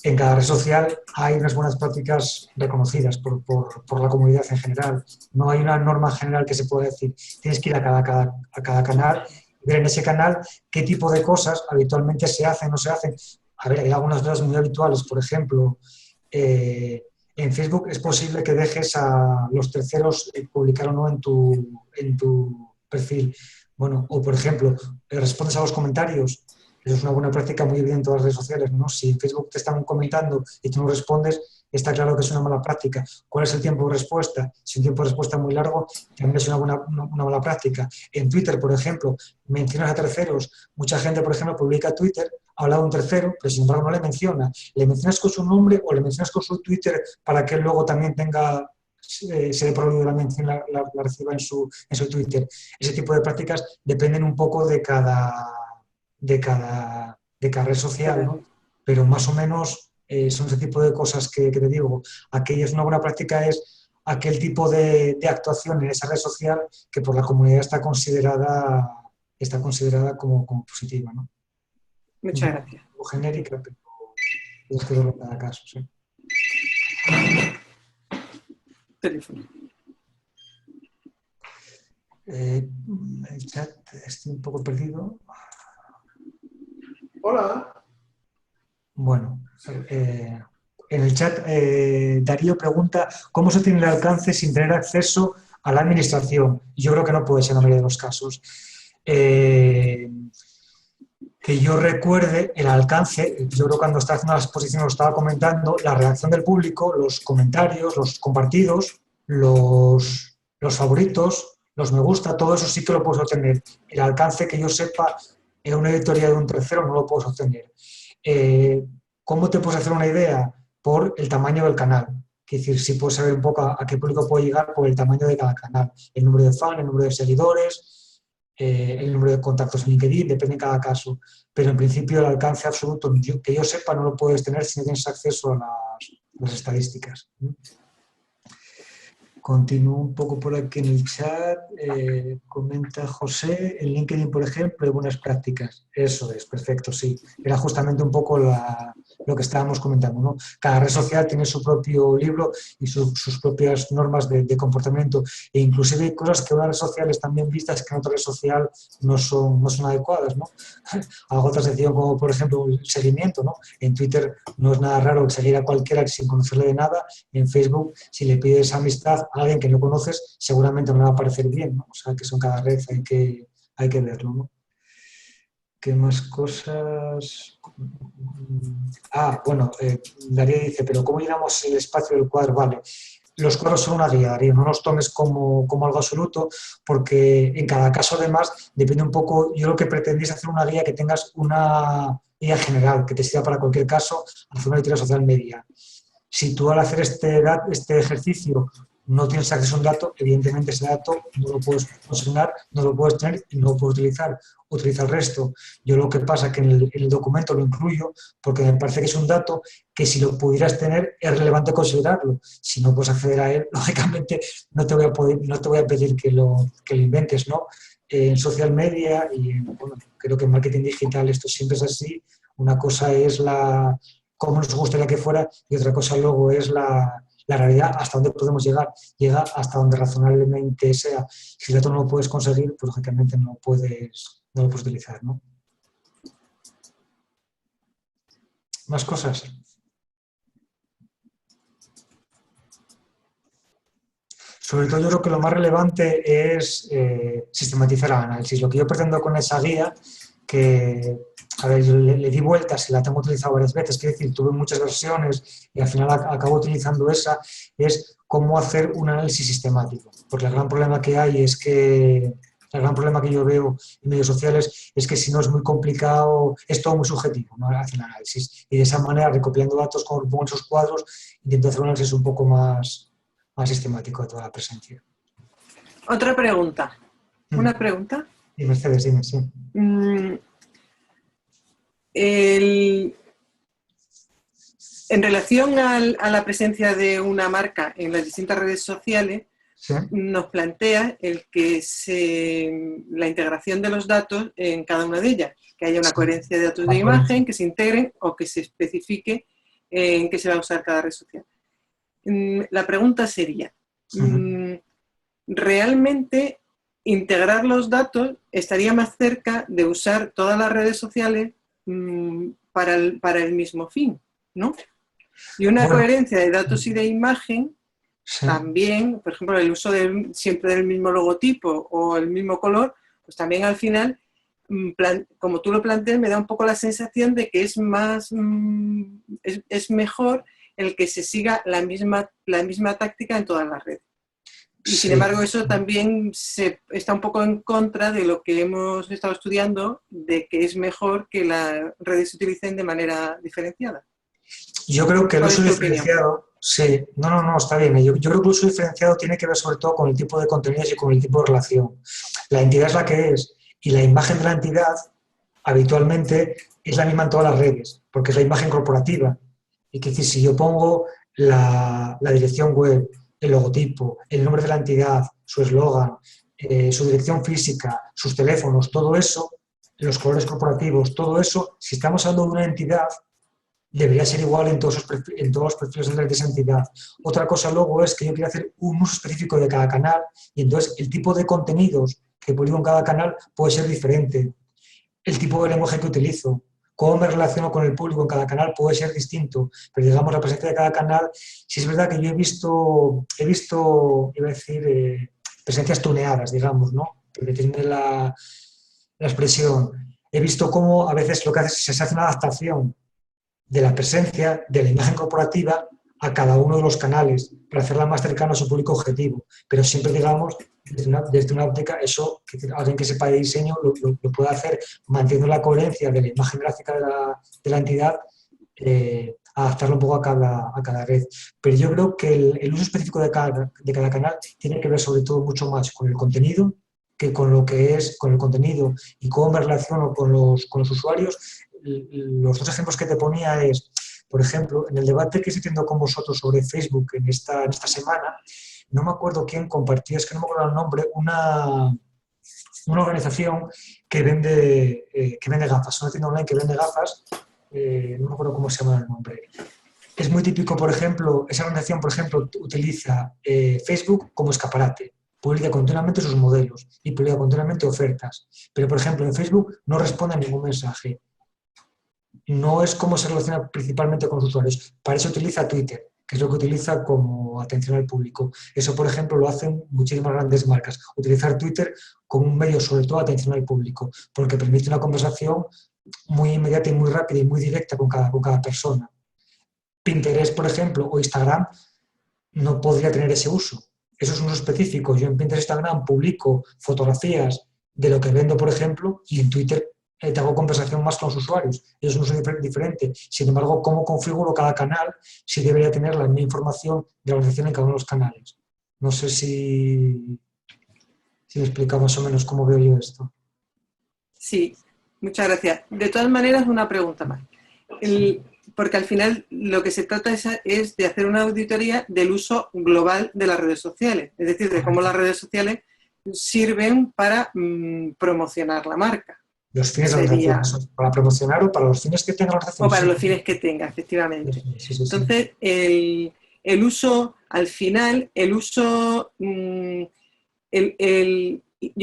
En cada red social hay unas buenas prácticas reconocidas por la comunidad en general. No hay una norma general que se pueda decir. Tienes que ir a cada canal y ver en ese canal qué tipo de cosas habitualmente se hacen o no se hacen. A ver, hay algunas cosas muy habituales, por ejemplo, en Facebook es posible que dejes a los terceros publicar o no en tu perfil. Bueno, o por ejemplo, respondes a los comentarios. Eso es una buena práctica muy evidente en todas las redes sociales, ¿no? Si en Facebook te están comentando y tú no respondes, está claro que es una mala práctica. ¿Cuál es el tiempo de respuesta? Si un tiempo de respuesta muy largo, también es una mala práctica. En Twitter, por ejemplo, mencionas a terceros. Mucha gente, por ejemplo, publica Twitter, habla de un tercero, pero sin embargo no le menciona. Le mencionas con su nombre o le mencionas con su Twitter para que él luego también tenga, se dé por olvido la mención, la reciba en su Twitter. Ese tipo de prácticas dependen un poco de cada de cada red social, ¿no? Pero más o menos son ese tipo de cosas que te digo. Aquella es una buena práctica, es aquel tipo de actuación en esa red social que por la comunidad está considerada como positiva, ¿no? Muchas gracias. O genérica, pero es que verlo en cada caso, sí. Teléfono. El chat, estoy un poco perdido. Hola. Bueno, en el chat Darío pregunta ¿cómo se tiene el alcance sin tener acceso a la administración? Yo creo que no puede ser en la mayoría de los casos. Que yo recuerde el alcance, yo creo que cuando estaba haciendo la exposición lo estaba comentando, la reacción del público, los comentarios, los compartidos, los favoritos, los me gusta, todo eso sí que lo puedo obtener. El alcance que yo sepa en una editorial de un tercero no lo puedo obtener. ¿Cómo te puedes hacer una idea? Por el tamaño del canal. Es decir, si puedes saber un poco a qué público puede llegar por el tamaño de cada canal. El número de fans, el número de seguidores, el número de contactos en LinkedIn, depende en cada caso. Pero en principio el alcance absoluto, que yo sepa, no lo puedes tener si no tienes acceso a las estadísticas. Continúo un poco por aquí en el chat. Comenta José, en LinkedIn, por ejemplo, hay buenas prácticas. Eso es, perfecto, sí. Era justamente un poco lo que estábamos comentando, ¿no? Cada red social tiene su propio libro y sus propias normas de comportamiento. E inclusive hay cosas que en una red social están bien vistas que en otra red social no son adecuadas, ¿no? Hago otra sección como, por ejemplo, el seguimiento, ¿no? En Twitter no es nada raro seguir a cualquiera sin conocerle de nada. En Facebook, si le pides amistad a alguien que no conoces, seguramente no le va a parecer bien, ¿no? O sea, que son cada red, hay que verlo, ¿no? ¿Qué más cosas? Bueno, Darío dice, pero ¿cómo llenamos el espacio del cuadro? Vale, los cuadros son una guía, Darío, no los tomes como algo absoluto, porque en cada caso, además, depende un poco, yo lo que pretendí es hacer una guía que tengas una guía general, que te sirva para cualquier caso, hacer una editorial social media. Si tú al hacer este ejercicio no tienes acceso a un dato, evidentemente ese dato no lo puedes consignar, no lo puedes tener y no lo puedes utilizar. Utiliza el resto. Yo lo que pasa es que en el documento lo incluyo porque me parece que es un dato que si lo pudieras tener es relevante considerarlo. Si no puedes acceder a él, lógicamente no te voy a pedir que lo inventes, ¿no? En social media y bueno, creo que en marketing digital esto siempre es así. Una cosa es cómo nos gustaría que fuera y otra cosa luego es la realidad, hasta dónde podemos llegar. Llega hasta donde razonablemente sea. Si el dato no lo puedes conseguir, pues lógicamente no lo puedes utilizar, ¿no? ¿Más cosas? Sobre todo yo creo que lo más relevante es sistematizar el análisis. Lo que yo pretendo con esa guía, que a ver, yo le di vueltas y la tengo utilizado varias veces, quiero decir, tuve muchas versiones y al final acabo utilizando esa, es cómo hacer un análisis sistemático. Porque el gran problema que hay es que, el gran problema que yo veo en medios sociales es que si no es muy complicado, es todo muy subjetivo, ¿no? Hacer un análisis. Y de esa manera, recopilando datos, como pongo en esos cuadros, intento hacer un análisis un poco más sistemático de toda la presencia. Otra pregunta. ¿Una pregunta? Y Mercedes, dime, sí. En relación a la presencia de una marca en las distintas redes sociales, ¿sí? Nos plantea el que la integración de los datos en cada una de ellas, que haya una coherencia de datos de imagen, que se integren o que se especifique en qué se va a usar cada red social. La pregunta sería, ¿realmente integrar los datos estaría más cerca de usar todas las redes sociales para el mismo fin, ¿no? Y una coherencia de datos y de imagen, sí, también, por ejemplo, el uso siempre del mismo logotipo o el mismo color, pues también al final, como tú lo planteas, me da un poco la sensación de que es mejor el que se siga la misma táctica en todas las redes. Y sin embargo, eso también está un poco en contra de lo que hemos estado estudiando, de que es mejor que las redes se utilicen de manera diferenciada. Yo creo que el uso diferenciado, sí, no, está bien. Yo creo que el uso diferenciado tiene que ver sobre todo con el tipo de contenidos y con el tipo de relación. La entidad es la que es y la imagen de la entidad habitualmente es la misma en todas las redes, porque es la imagen corporativa. Y que decir, si yo pongo la dirección web, el logotipo, el nombre de la entidad, su eslogan, su dirección física, sus teléfonos, todo eso, los colores corporativos, todo eso, si estamos hablando de una entidad, debería ser igual en todos los perfiles de esa entidad. Otra cosa luego es que yo quiero hacer un uso específico de cada canal y entonces el tipo de contenidos que publico en cada canal puede ser diferente. El tipo de lenguaje que utilizo, cómo me relaciono con el público en cada canal puede ser distinto, pero digamos la presencia de cada canal, sí es verdad que yo he visto iba a decir, presencias tuneadas, digamos, ¿no? Porque tiene la expresión. He visto cómo a veces lo que hace es se hace una adaptación de la presencia, de la imagen corporativa a cada uno de los canales para hacerla más cercana a su público objetivo. Pero siempre, digamos, desde una óptica, eso, que alguien que sepa de diseño lo puede hacer manteniendo la coherencia de la imagen gráfica de la entidad, adaptarlo un poco a cada red. Pero yo creo que el uso específico de cada canal tiene que ver sobre todo mucho más con el contenido que con lo que es, con el contenido y cómo me relaciono con los usuarios. Los dos ejemplos que te ponía es, por ejemplo, en el debate que estoy teniendo con vosotros sobre Facebook en esta semana, no me acuerdo quién compartía, es que no me acuerdo el nombre, una organización que vende gafas, una tienda online que vende gafas, no me acuerdo cómo se llama el nombre. Es muy típico, por ejemplo, esa organización, por ejemplo, utiliza Facebook como escaparate. Publica continuamente sus modelos y publica continuamente ofertas. Pero, por ejemplo, en Facebook no responde a ningún mensaje. No es cómo se relaciona principalmente con los usuarios. Para eso utiliza Twitter, que es lo que utiliza como atención al público. Eso, por ejemplo, lo hacen muchísimas grandes marcas. Utilizar Twitter como un medio, sobre todo, de atención al público, porque permite una conversación muy inmediata y muy rápida y muy directa con cada persona. Pinterest, por ejemplo, o Instagram no podría tener ese uso. Eso es un uso específico. Yo en Pinterest, Instagram publico fotografías de lo que vendo, por ejemplo, y en Twitter te hago conversación más con los usuarios. Eso es un uso diferente. Sin embargo, ¿cómo configuro cada canal si debería tener la misma información de la organización en cada uno de los canales? No sé si me explica más o menos cómo veo yo esto. Sí, muchas gracias. De todas maneras, una pregunta más. Porque al final lo que se trata es de hacer una auditoría del uso global de las redes sociales, es decir, de cómo las redes sociales sirven para promocionar la marca. Los fines de la organización, para promocionar o para los fines que tenga la organización. O para los fines que tenga, efectivamente. Sí. Entonces, el uso, al final, el uso, yo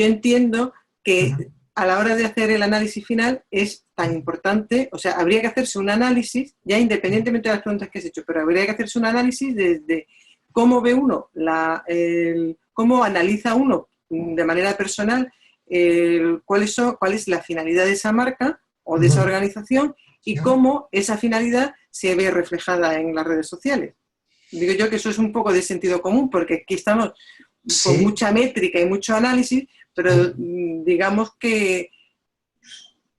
entiendo que a la hora de hacer el análisis final es tan importante, o sea, habría que hacerse un análisis, ya independientemente de las preguntas que has hecho, pero habría que hacerse un análisis desde cómo ve uno, cómo analiza uno de manera personal cuál es la finalidad de esa marca o de esa organización y cómo esa finalidad se ve reflejada en las redes sociales. Digo yo que eso es un poco de sentido común, porque aquí estamos con mucha métrica y mucho análisis, pero digamos que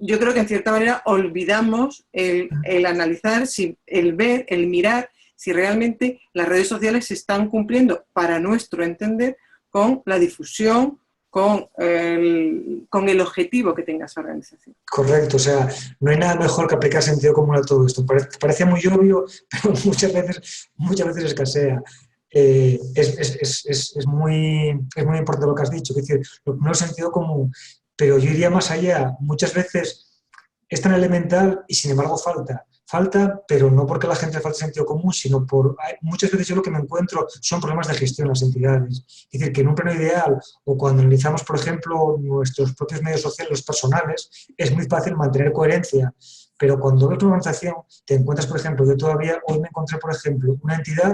yo creo que en cierta manera olvidamos el analizar, el ver, el mirar si realmente las redes sociales se están cumpliendo, para nuestro entender, con la difusión, con el objetivo que tenga esa organización. Correcto, o sea, no hay nada mejor que aplicar sentido común a todo esto. Parece muy obvio, pero muchas veces escasea. Es muy importante lo que has dicho, es decir, lo primero es sentido común, pero yo iría más allá. Muchas veces es tan elemental y sin embargo falta, pero no porque la gente le falte sentido común, sino muchas veces yo lo que me encuentro son problemas de gestión en las entidades. Es decir, que en un plano ideal o cuando analizamos, por ejemplo, nuestros propios medios sociales, los personales, es muy fácil mantener coherencia, pero cuando ves una organización te encuentras, por ejemplo, yo todavía hoy me encontré, por ejemplo, una entidad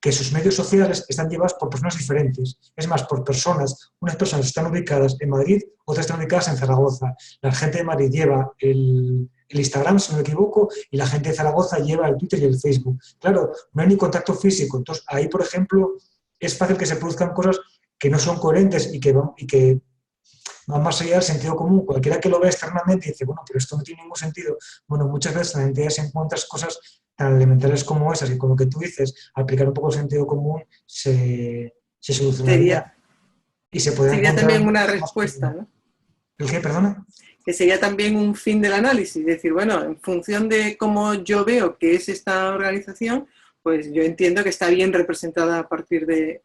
que sus medios sociales están llevados por personas diferentes. Es más, por personas. Unas personas están ubicadas en Madrid, otras están ubicadas en Zaragoza. La gente de Madrid lleva el Instagram, si no me equivoco, y la gente de Zaragoza lleva el Twitter y el Facebook. Claro, no hay ni contacto físico. Entonces, ahí, por ejemplo, es fácil que se produzcan cosas que no son coherentes y que van más allá del sentido común. Cualquiera que lo vea externamente dice, bueno, pero esto no tiene ningún sentido. Bueno, muchas veces en las entidades encuentras cosas tan elementales como esas y con lo que tú dices, aplicar un poco el sentido común se solucionaría. Y se podría sería encontrar también una respuesta, ¿no? ¿El qué, perdona? Que sería también un fin del análisis, decir, bueno, en función de cómo yo veo que es esta organización, pues yo entiendo que está bien representada a partir de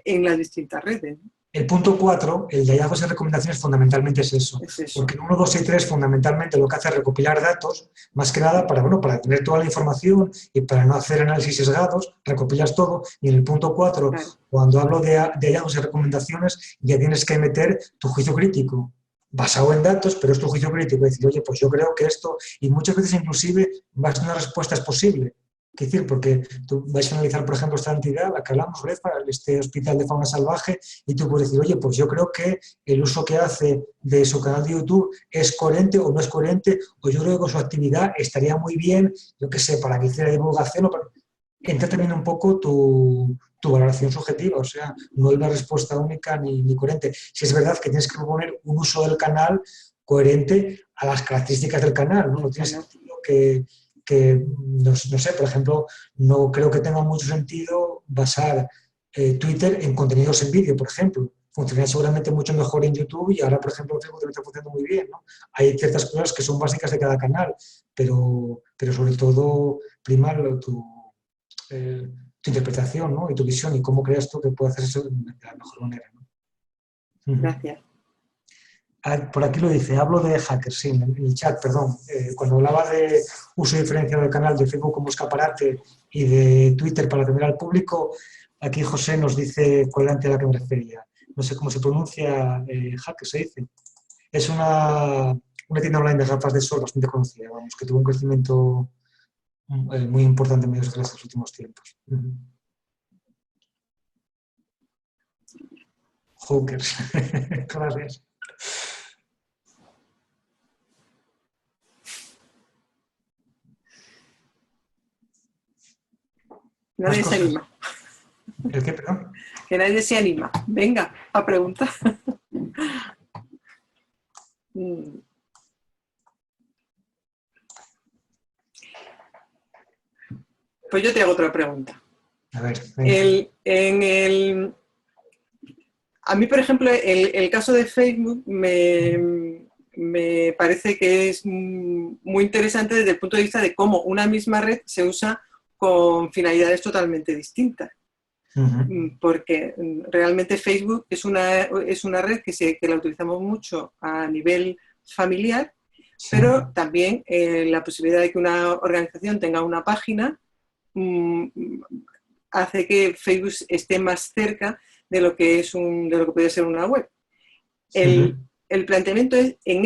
en las distintas redes. El punto 4, el de hallazgos y recomendaciones, fundamentalmente es eso. Es eso. Porque en 1, 2 y 3, fundamentalmente lo que hace es recopilar datos, más que nada para, bueno, para tener toda la información y para no hacer análisis sesgados, recopilas todo. Y en el punto 4, Claro. cuando hablo de hallazgos y recomendaciones, ya tienes que meter tu juicio crítico, basado en datos, pero es tu juicio crítico. Es decir, oye, pues yo creo que esto, y muchas veces inclusive más de una respuesta es posible. Es decir, porque tú vais a analizar, por ejemplo, esta entidad, la que hablamos, Refa, este hospital de fauna salvaje, y tú puedes decir, oye, pues yo creo que el uso que hace de su canal de YouTube es coherente o no es coherente, o yo creo que con su actividad estaría muy bien, yo qué sé, para que hiciera divulgación, o para... Entra también un poco tu valoración subjetiva, o sea, no hay una respuesta única ni coherente. Si es verdad que tienes que proponer un uso del canal coherente a las características del canal, ¿no? No tiene sentido que no sé, por ejemplo, no creo que tenga mucho sentido basar Twitter en contenidos en vídeo, por ejemplo. Funcionaría seguramente mucho mejor en YouTube y ahora, por ejemplo, Facebook también está funcionando muy bien, ¿no? Hay ciertas cosas que son básicas de cada canal, pero sobre todo primar tu interpretación, ¿no? Y tu visión y cómo creas tú que puede hacer eso de la mejor manera, ¿no? Gracias. Por aquí lo dice, hablo de hackers, sí, en el chat, perdón. Cuando hablaba de uso diferenciado del canal de Facebook como escaparate y de Twitter para atender al público, aquí José nos dice cuál era a la que me refería. No sé cómo se pronuncia, hackers se dice. Es una tienda online de gafas de sol bastante conocida, vamos, que tuvo un crecimiento muy importante en medios de estos últimos tiempos. Hackers, gracias. Nadie se anima. ¿El qué, perdón? Que nadie se anima. Venga, a preguntar. Pues yo te hago otra pregunta. A ver, a mí, por ejemplo, el caso de Facebook me parece que es muy interesante desde el punto de vista de cómo una misma red se usa con finalidades totalmente distintas. Porque realmente Facebook es una red que la utilizamos mucho a nivel familiar, pero también la posibilidad de que una organización tenga una página hace que Facebook esté más cerca de lo que puede ser una web. El planteamiento es, en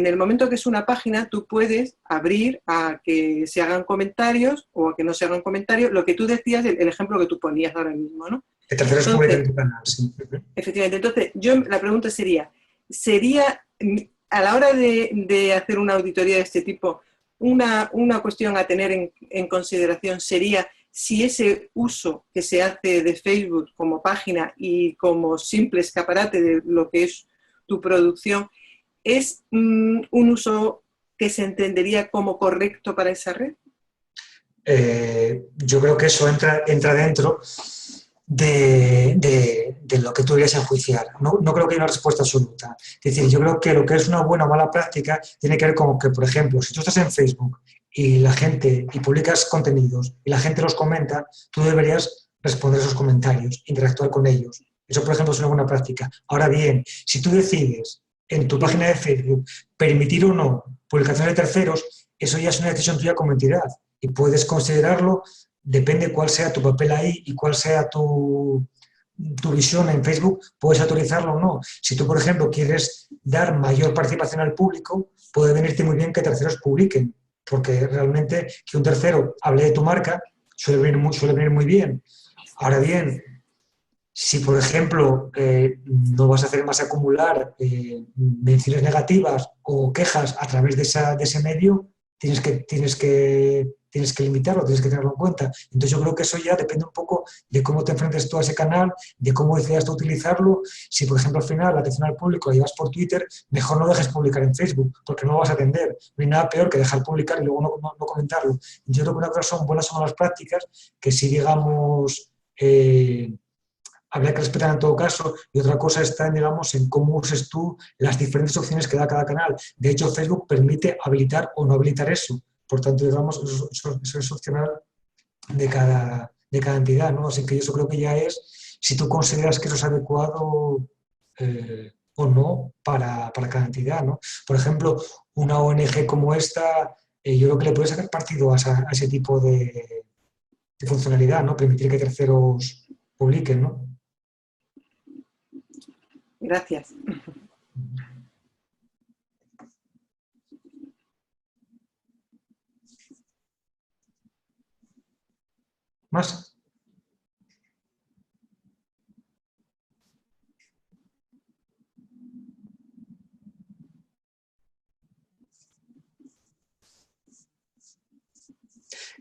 el momento que es una página, tú puedes abrir a que se hagan comentarios o a que no se hagan comentarios, lo que tú decías, el ejemplo que tú ponías ahora mismo, ¿no? Que terceros publiquen tu canal, sí. Efectivamente, entonces, la pregunta sería, a la hora de hacer una auditoría de este tipo, una cuestión a tener en consideración sería si ese uso que se hace de Facebook como página y como simple escaparate de lo que es tu producción, ¿es un uso que se entendería como correcto para esa red? Yo creo que eso entra dentro de lo que tú deberías enjuiciar. No creo que haya una respuesta absoluta. Es decir, yo creo que lo que es una buena o mala práctica tiene que ver con que, por ejemplo, si tú estás en Facebook y publicas contenidos y la gente los comenta, tú deberías responder a esos comentarios, interactuar con ellos. Eso, por ejemplo, es una buena práctica. Ahora bien, si tú decides en tu página de Facebook permitir o no publicaciones de terceros, eso ya es una decisión tuya como entidad y puedes considerarlo, depende cuál sea tu papel ahí y cuál sea tu visión en Facebook, puedes autorizarlo o no. Si tú, por ejemplo, quieres dar mayor participación al público, puede venirte muy bien que terceros publiquen, porque realmente que un tercero hable de tu marca suele venir muy bien. Ahora bien, si, por ejemplo, no vas a hacer más acumular menciones negativas o quejas a través de ese medio, tienes que limitarlo, tienes que tenerlo en cuenta. Entonces yo creo que eso ya depende un poco de cómo te enfrentes tú a ese canal, de cómo decidas tú utilizarlo. Si, por ejemplo, al final la atención al público la llevas por Twitter, mejor no dejes publicar en Facebook, porque no lo vas a atender. No hay nada peor que dejar publicar y luego no comentarlo. Yo creo que una cosa son buenas o malas prácticas, que sí, digamos, habría que respetar en todo caso, y otra cosa está, digamos, en cómo uses tú las diferentes opciones que da cada canal. De hecho, Facebook permite habilitar o no habilitar eso. Por tanto, digamos, eso es opcional de cada entidad, ¿no? Así que eso creo que ya es si tú consideras que eso es adecuado o no para cada entidad, ¿no? Por ejemplo, una ONG como esta, yo creo que le puede sacar partido a ese tipo de funcionalidad, ¿no? Permitir que terceros publiquen, ¿no? Gracias. ¿Más?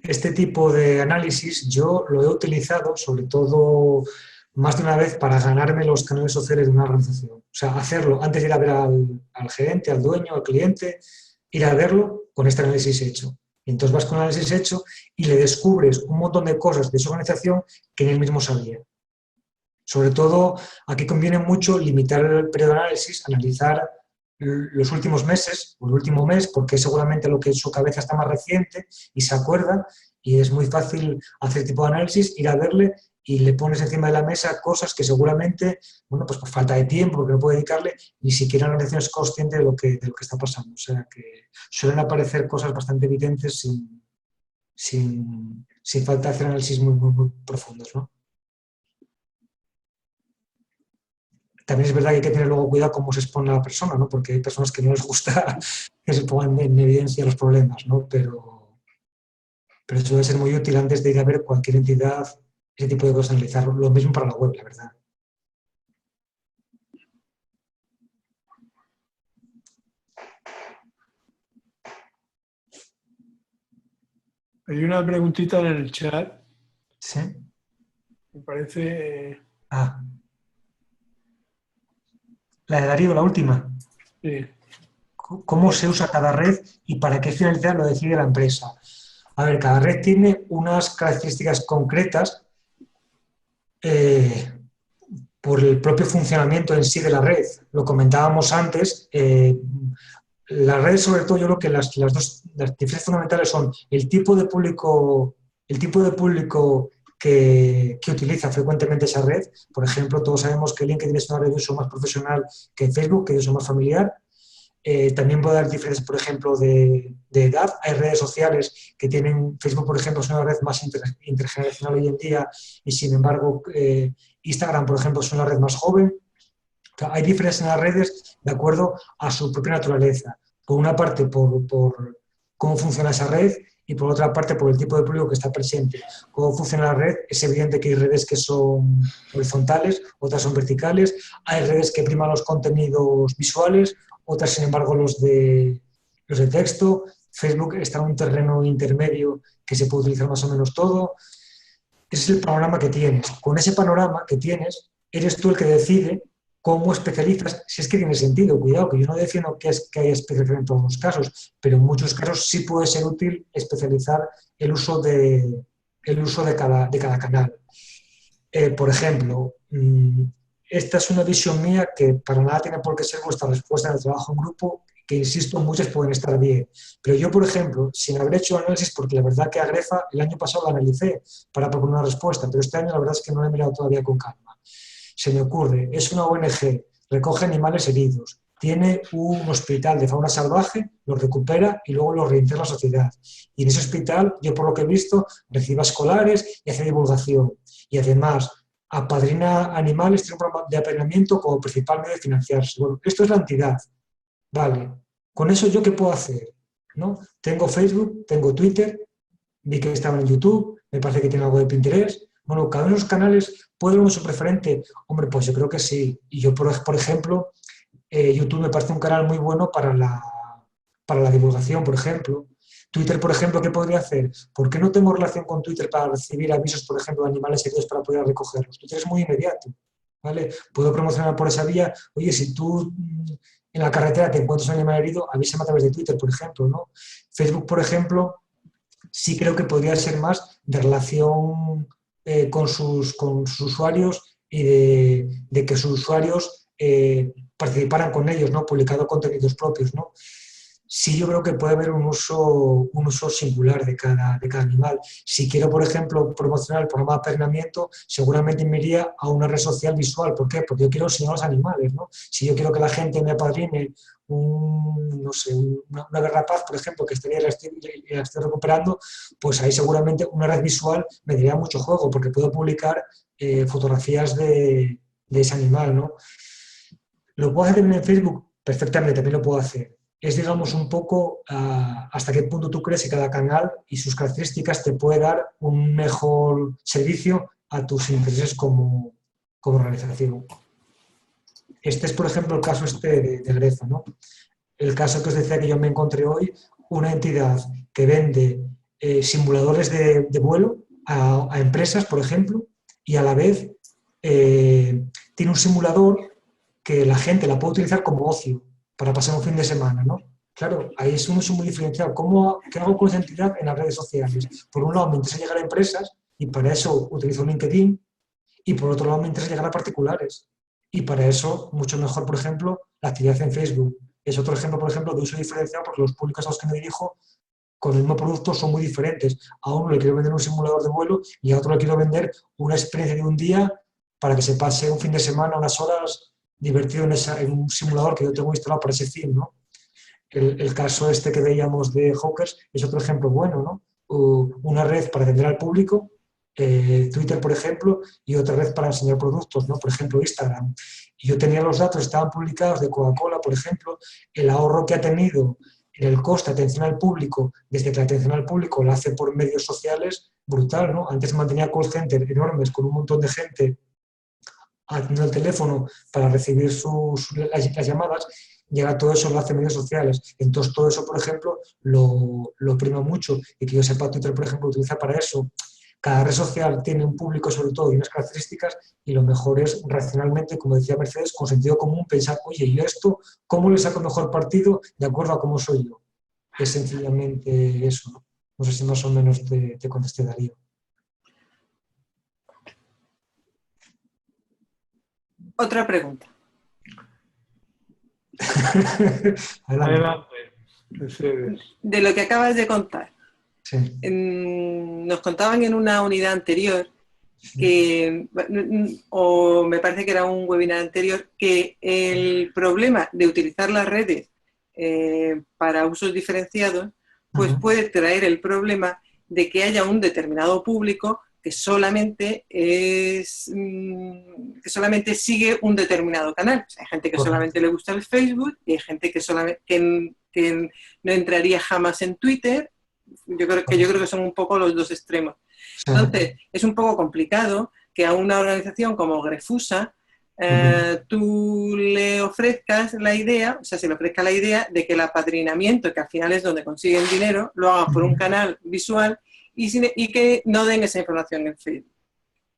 Este tipo de análisis yo lo he utilizado sobre todo más de una vez para ganarme los canales sociales de una organización. O sea, hacerlo antes de ir a ver al gerente, al dueño, al cliente, ir a verlo con este análisis hecho. Y entonces vas con el análisis hecho y le descubres un montón de cosas de su organización que ni él mismo sabía. Sobre todo, aquí conviene mucho limitar el periodo de análisis, analizar los últimos meses o el último mes, porque es seguramente lo que en su cabeza está más reciente y se acuerda, y es muy fácil hacer este tipo de análisis, ir a verle y le pones encima de la mesa cosas que seguramente, bueno, pues por falta de tiempo, porque no puede dedicarle, ni siquiera la organización es consciente de lo que está pasando. O sea que suelen aparecer cosas bastante evidentes sin falta de hacer análisis muy profundos, ¿no? También es verdad que hay que tener luego cuidado cómo se expone a la persona, ¿no? Porque hay personas que no les gusta que se pongan en evidencia los problemas, ¿no? Pero eso debe ser muy útil antes de ir a ver cualquier entidad, ese tipo de cosas, analizarlo. Lo mismo para la web, la verdad. Hay una preguntita en el chat. ¿Sí? Me parece... Ah. La de Darío, la última. Sí. ¿Cómo se usa cada red y para qué finalidad lo decide la empresa? A ver, cada red tiene unas características concretas por el propio funcionamiento en sí de la red. Lo comentábamos antes, las redes, sobre todo, yo creo que las diferencias fundamentales son el tipo de público que utiliza frecuentemente esa red. Por ejemplo, todos sabemos que LinkedIn es una red de uso más profesional que Facebook, que de uso más familiar. También puede dar diferencias, por ejemplo, de edad. Hay redes sociales que tienen, Facebook, por ejemplo, es una red más intergeneracional hoy en día y, sin embargo, Instagram, por ejemplo, es una red más joven. O sea, hay diferencias en las redes de acuerdo a su propia naturaleza. Por una parte, por cómo funciona esa red y por otra parte, por el tipo de público que está presente. Cómo funciona la red, es evidente que hay redes que son horizontales, otras son verticales. Hay redes que priman los contenidos visuales, otras, sin embargo, los de texto. Facebook está en un terreno intermedio que se puede utilizar más o menos todo. Ese es el panorama que tienes. Con ese panorama que tienes, eres tú el que decide cómo especializas, si es que tiene sentido. Cuidado, que yo no defiendo que haya especialización en todos los casos, pero en muchos casos sí puede ser útil especializar el uso de cada canal. Por ejemplo, esta es una visión mía que para nada tiene por qué ser vuestra respuesta en el trabajo en grupo, que insisto, muchas pueden estar bien. Pero yo, por ejemplo, sin haber hecho análisis, porque la verdad que a Grefa el año pasado la analicé para proponer una respuesta, pero este año la verdad es que no la he mirado todavía con calma. Se me ocurre, es una ONG, recoge animales heridos, tiene un hospital de fauna salvaje, los recupera y luego los reintegra a la sociedad. Y en ese hospital, yo por lo que he visto, recibe a escolares y hace divulgación. Y además, apadrina animales, tiene un programa de apadrinamiento como principal medio de financiarse. Bueno, esto es la entidad. Vale, con eso ¿yo qué puedo hacer? ¿No? Tengo Facebook, tengo Twitter, vi que estaba en YouTube, me parece que tiene algo de Pinterest. Bueno, cada uno de los canales puede ser su preferente. Hombre, pues yo creo que sí. Y yo, por ejemplo, YouTube me parece un canal muy bueno para la divulgación, por ejemplo. Twitter, por ejemplo, ¿qué podría hacer? ¿Por qué no tengo relación con Twitter para recibir avisos, por ejemplo, de animales heridos para poder recogerlos? Twitter es muy inmediato, ¿vale? Puedo promocionar por esa vía. Oye, si tú en la carretera te encuentras un animal herido, avísame a través de Twitter, por ejemplo, ¿no? Facebook, por ejemplo, sí creo que podría ser más de relación con sus usuarios y de que sus usuarios participaran con ellos, ¿no? Publicando contenidos propios, ¿no? Sí, yo creo que puede haber un uso singular de cada animal. Si quiero, por ejemplo, promocionar el programa de apadrinamiento, seguramente me iría a una red social visual. ¿Por qué? Porque yo quiero enseñar a los animales, ¿no? Si yo quiero que la gente me apadrine no sé, una garrapaz, por ejemplo, que la estoy recuperando, pues ahí seguramente una red visual me daría mucho juego, porque puedo publicar fotografías de ese animal, ¿no? ¿Lo puedo hacer también en Facebook? Perfectamente, también lo puedo hacer. Es, digamos, un poco hasta qué punto tú crees que cada canal y sus características te puede dar un mejor servicio a tus intereses como organización. Este es, por ejemplo, el caso de Grefa, ¿no? El caso que os decía que yo me encontré hoy, una entidad que vende simuladores de vuelo a empresas, por ejemplo, y a la vez tiene un simulador que la gente la puede utilizar como ocio para pasar un fin de semana, ¿no? Claro, ahí es un uso muy diferenciado. ¿Qué hago con esa entidad en las redes sociales? Por un lado, me interesa llegar a empresas y para eso utilizo LinkedIn, y por otro lado, me interesa llegar a particulares. Y para eso, mucho mejor, por ejemplo, la actividad en Facebook. Es otro ejemplo, por ejemplo, de uso diferenciado porque los públicos a los que me dirijo con el mismo producto son muy diferentes. A uno le quiero vender un simulador de vuelo y a otro le quiero vender una experiencia de un día para que se pase un fin de semana, unas horas divertido en un simulador que yo tengo instalado para ese fin, ¿no? El caso este que veíamos de Hawkers es otro ejemplo bueno, ¿no? Una red para vender al público, Twitter, por ejemplo, y otra red para enseñar productos, ¿no? Por ejemplo, Instagram. Y yo tenía los datos, estaban publicados de Coca-Cola, por ejemplo, el ahorro que ha tenido en el coste de atención al público, desde que la atención al público la hace por medios sociales, brutal, ¿no? Antes mantenía call center enormes con un montón de gente atendiendo el teléfono para recibir las llamadas, y ahora todo eso lo hace medios sociales. Entonces todo eso, por ejemplo, lo prima mucho, y que yo sepa, Twitter, por ejemplo, utiliza para eso. Cada red social tiene un público sobre todo y unas características, y lo mejor es racionalmente, como decía Mercedes, con sentido común, pensar, oye, ¿y esto cómo le saco mejor partido de acuerdo a cómo soy yo? Es sencillamente eso, ¿no? No sé si más o menos te contesté, Darío. Otra pregunta. Adelante, Mercedes. De lo que acabas de contar. Sí. Nos contaban en una unidad anterior, o me parece que era un webinar anterior, que el problema de utilizar las redes para usos diferenciados, pues puede traer el problema de que haya un determinado público que solamente sigue un determinado canal. O sea, hay gente que solamente le gusta el Facebook y hay gente que no entraría jamás en Twitter. Yo creo que son un poco los dos extremos. Entonces, es un poco complicado que a una organización como Grefusa tú le ofrezcas la idea, o sea, se le ofrezca la idea de que el apadrinamiento, que al final es donde consiguen dinero, lo hagan por un canal visual y que no den esa información en Facebook.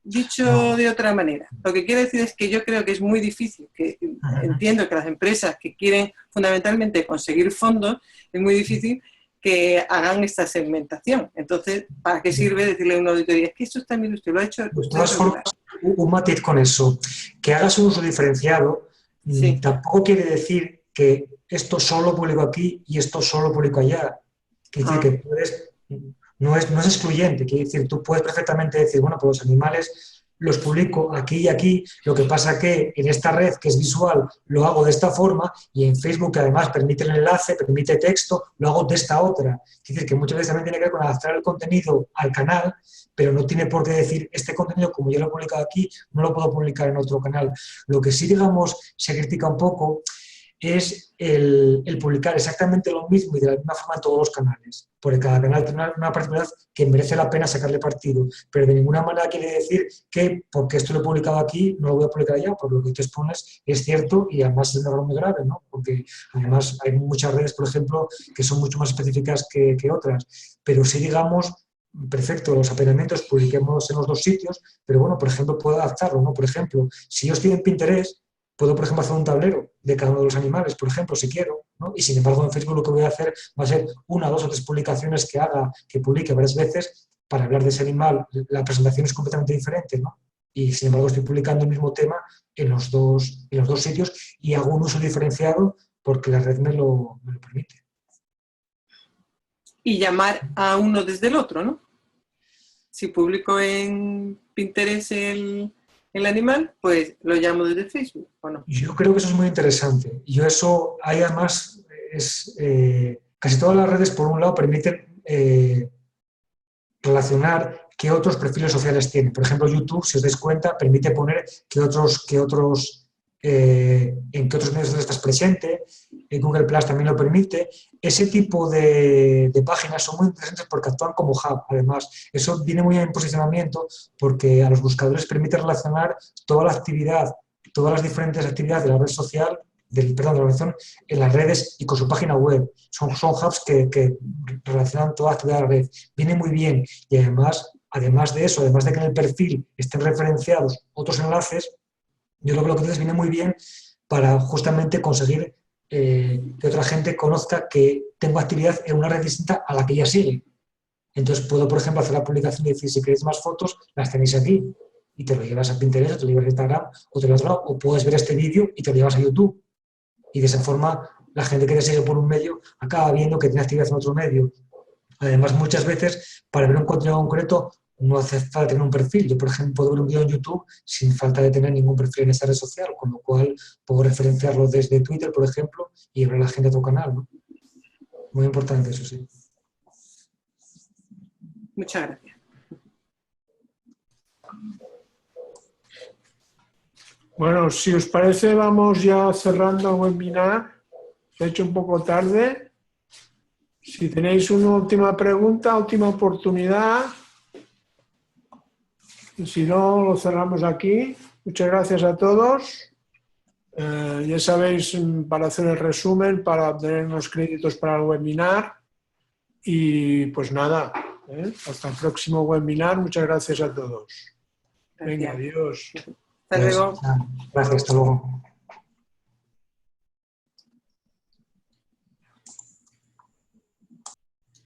Dicho de otra manera, lo que quiero decir es que yo creo que es muy difícil, que entiendo que las empresas que quieren fundamentalmente conseguir fondos, es muy difícil que hagan esta segmentación. Entonces, ¿para qué sirve decirle a una auditoría? Es que esto también usted lo ha hecho. De todas formas, un matiz con eso. Que hagas un uso diferenciado tampoco quiere decir que esto solo publico aquí y esto solo publico allá. Quiere decir que puedes... No es excluyente, quiere decir, tú puedes perfectamente decir, bueno, pues los animales los publico aquí y aquí, lo que pasa que en esta red que es visual lo hago de esta forma, y en Facebook, que además permite el enlace, permite texto, lo hago de esta otra. Es decir, que muchas veces también tiene que ver con adaptar el contenido al canal, pero no tiene por qué decir, este contenido, como yo lo he publicado aquí, no lo puedo publicar en otro canal. Lo que sí, digamos, se critica un poco es el publicar exactamente lo mismo y de la misma forma en todos los canales, porque cada canal tiene una particularidad que merece la pena sacarle partido, pero de ninguna manera quiere decir que porque esto lo he publicado aquí no lo voy a publicar allá, porque lo que tú expones es cierto y además es un error muy grave, ¿no? Porque además hay muchas redes, por ejemplo, que son mucho más específicas que otras, pero sí, digamos, perfecto, los apadrinamientos publiquemos en los dos sitios, pero bueno, por ejemplo, puedo adaptarlo, ¿no? Por ejemplo, si yo estoy en Pinterest, puedo, por ejemplo, hacer un tablero de cada uno de los animales, por ejemplo, si quiero, ¿no? Y sin embargo, en Facebook lo que voy a hacer va a ser 1, 2 o 3 publicaciones que publique varias veces para hablar de ese animal. La presentación es completamente diferente, ¿no? y sin embargo estoy publicando el mismo tema en los dos sitios y hago un uso diferenciado porque la red me lo permite. Y llamar a uno desde el otro, ¿no? Si publico en Pinterest el animal, pues lo llamo desde Facebook, ¿o no? Yo creo que eso es muy interesante. Y eso, hay además, casi todas las redes, por un lado, permiten relacionar qué otros perfiles sociales tienen. Por ejemplo, YouTube, si os dais cuenta, permite poner en qué otros medios estás presente. En Google Plus también lo permite. Ese tipo de páginas son muy interesantes porque actúan como hub. Además, eso viene muy bien en posicionamiento porque a los buscadores permite relacionar toda la actividad, todas las diferentes actividades de la red social, de la relación en las redes y con su página web. Son hubs que relacionan toda la actividad de la red. Viene muy bien y además de eso, además de que en el perfil estén referenciados otros enlaces, yo creo que lo que dices viene muy bien para justamente conseguir que otra gente conozca que tengo actividad en una red distinta a la que ya sigue. Entonces puedo, por ejemplo, hacer la publicación y decir, si queréis más fotos, las tenéis aquí. Y te lo llevas a Pinterest, o te lo llevas a Instagram, o te lo llevas a otro lado, o puedes ver este vídeo y te lo llevas a YouTube. Y de esa forma, la gente que te sigue por un medio acaba viendo que tiene actividad en otro medio. Además, muchas veces, para ver un contenido concreto, no hace falta tener un perfil. Yo, por ejemplo, puedo ver un vídeo en YouTube sin falta de tener ningún perfil en esta red social, con lo cual puedo referenciarlo desde Twitter, por ejemplo, y ver a la gente a tu canal, ¿no? Muy importante eso, sí. Muchas gracias. Bueno, si os parece, vamos ya cerrando el webinar. Se ha hecho un poco tarde. Si tenéis una última pregunta, última oportunidad. Y si no, lo cerramos aquí. Muchas gracias a todos. Ya sabéis, para hacer el resumen, para obtener unos créditos para el webinar. Y pues nada, hasta el próximo webinar. Muchas gracias a todos. Venga, adiós. Hasta luego. Gracias, hasta luego.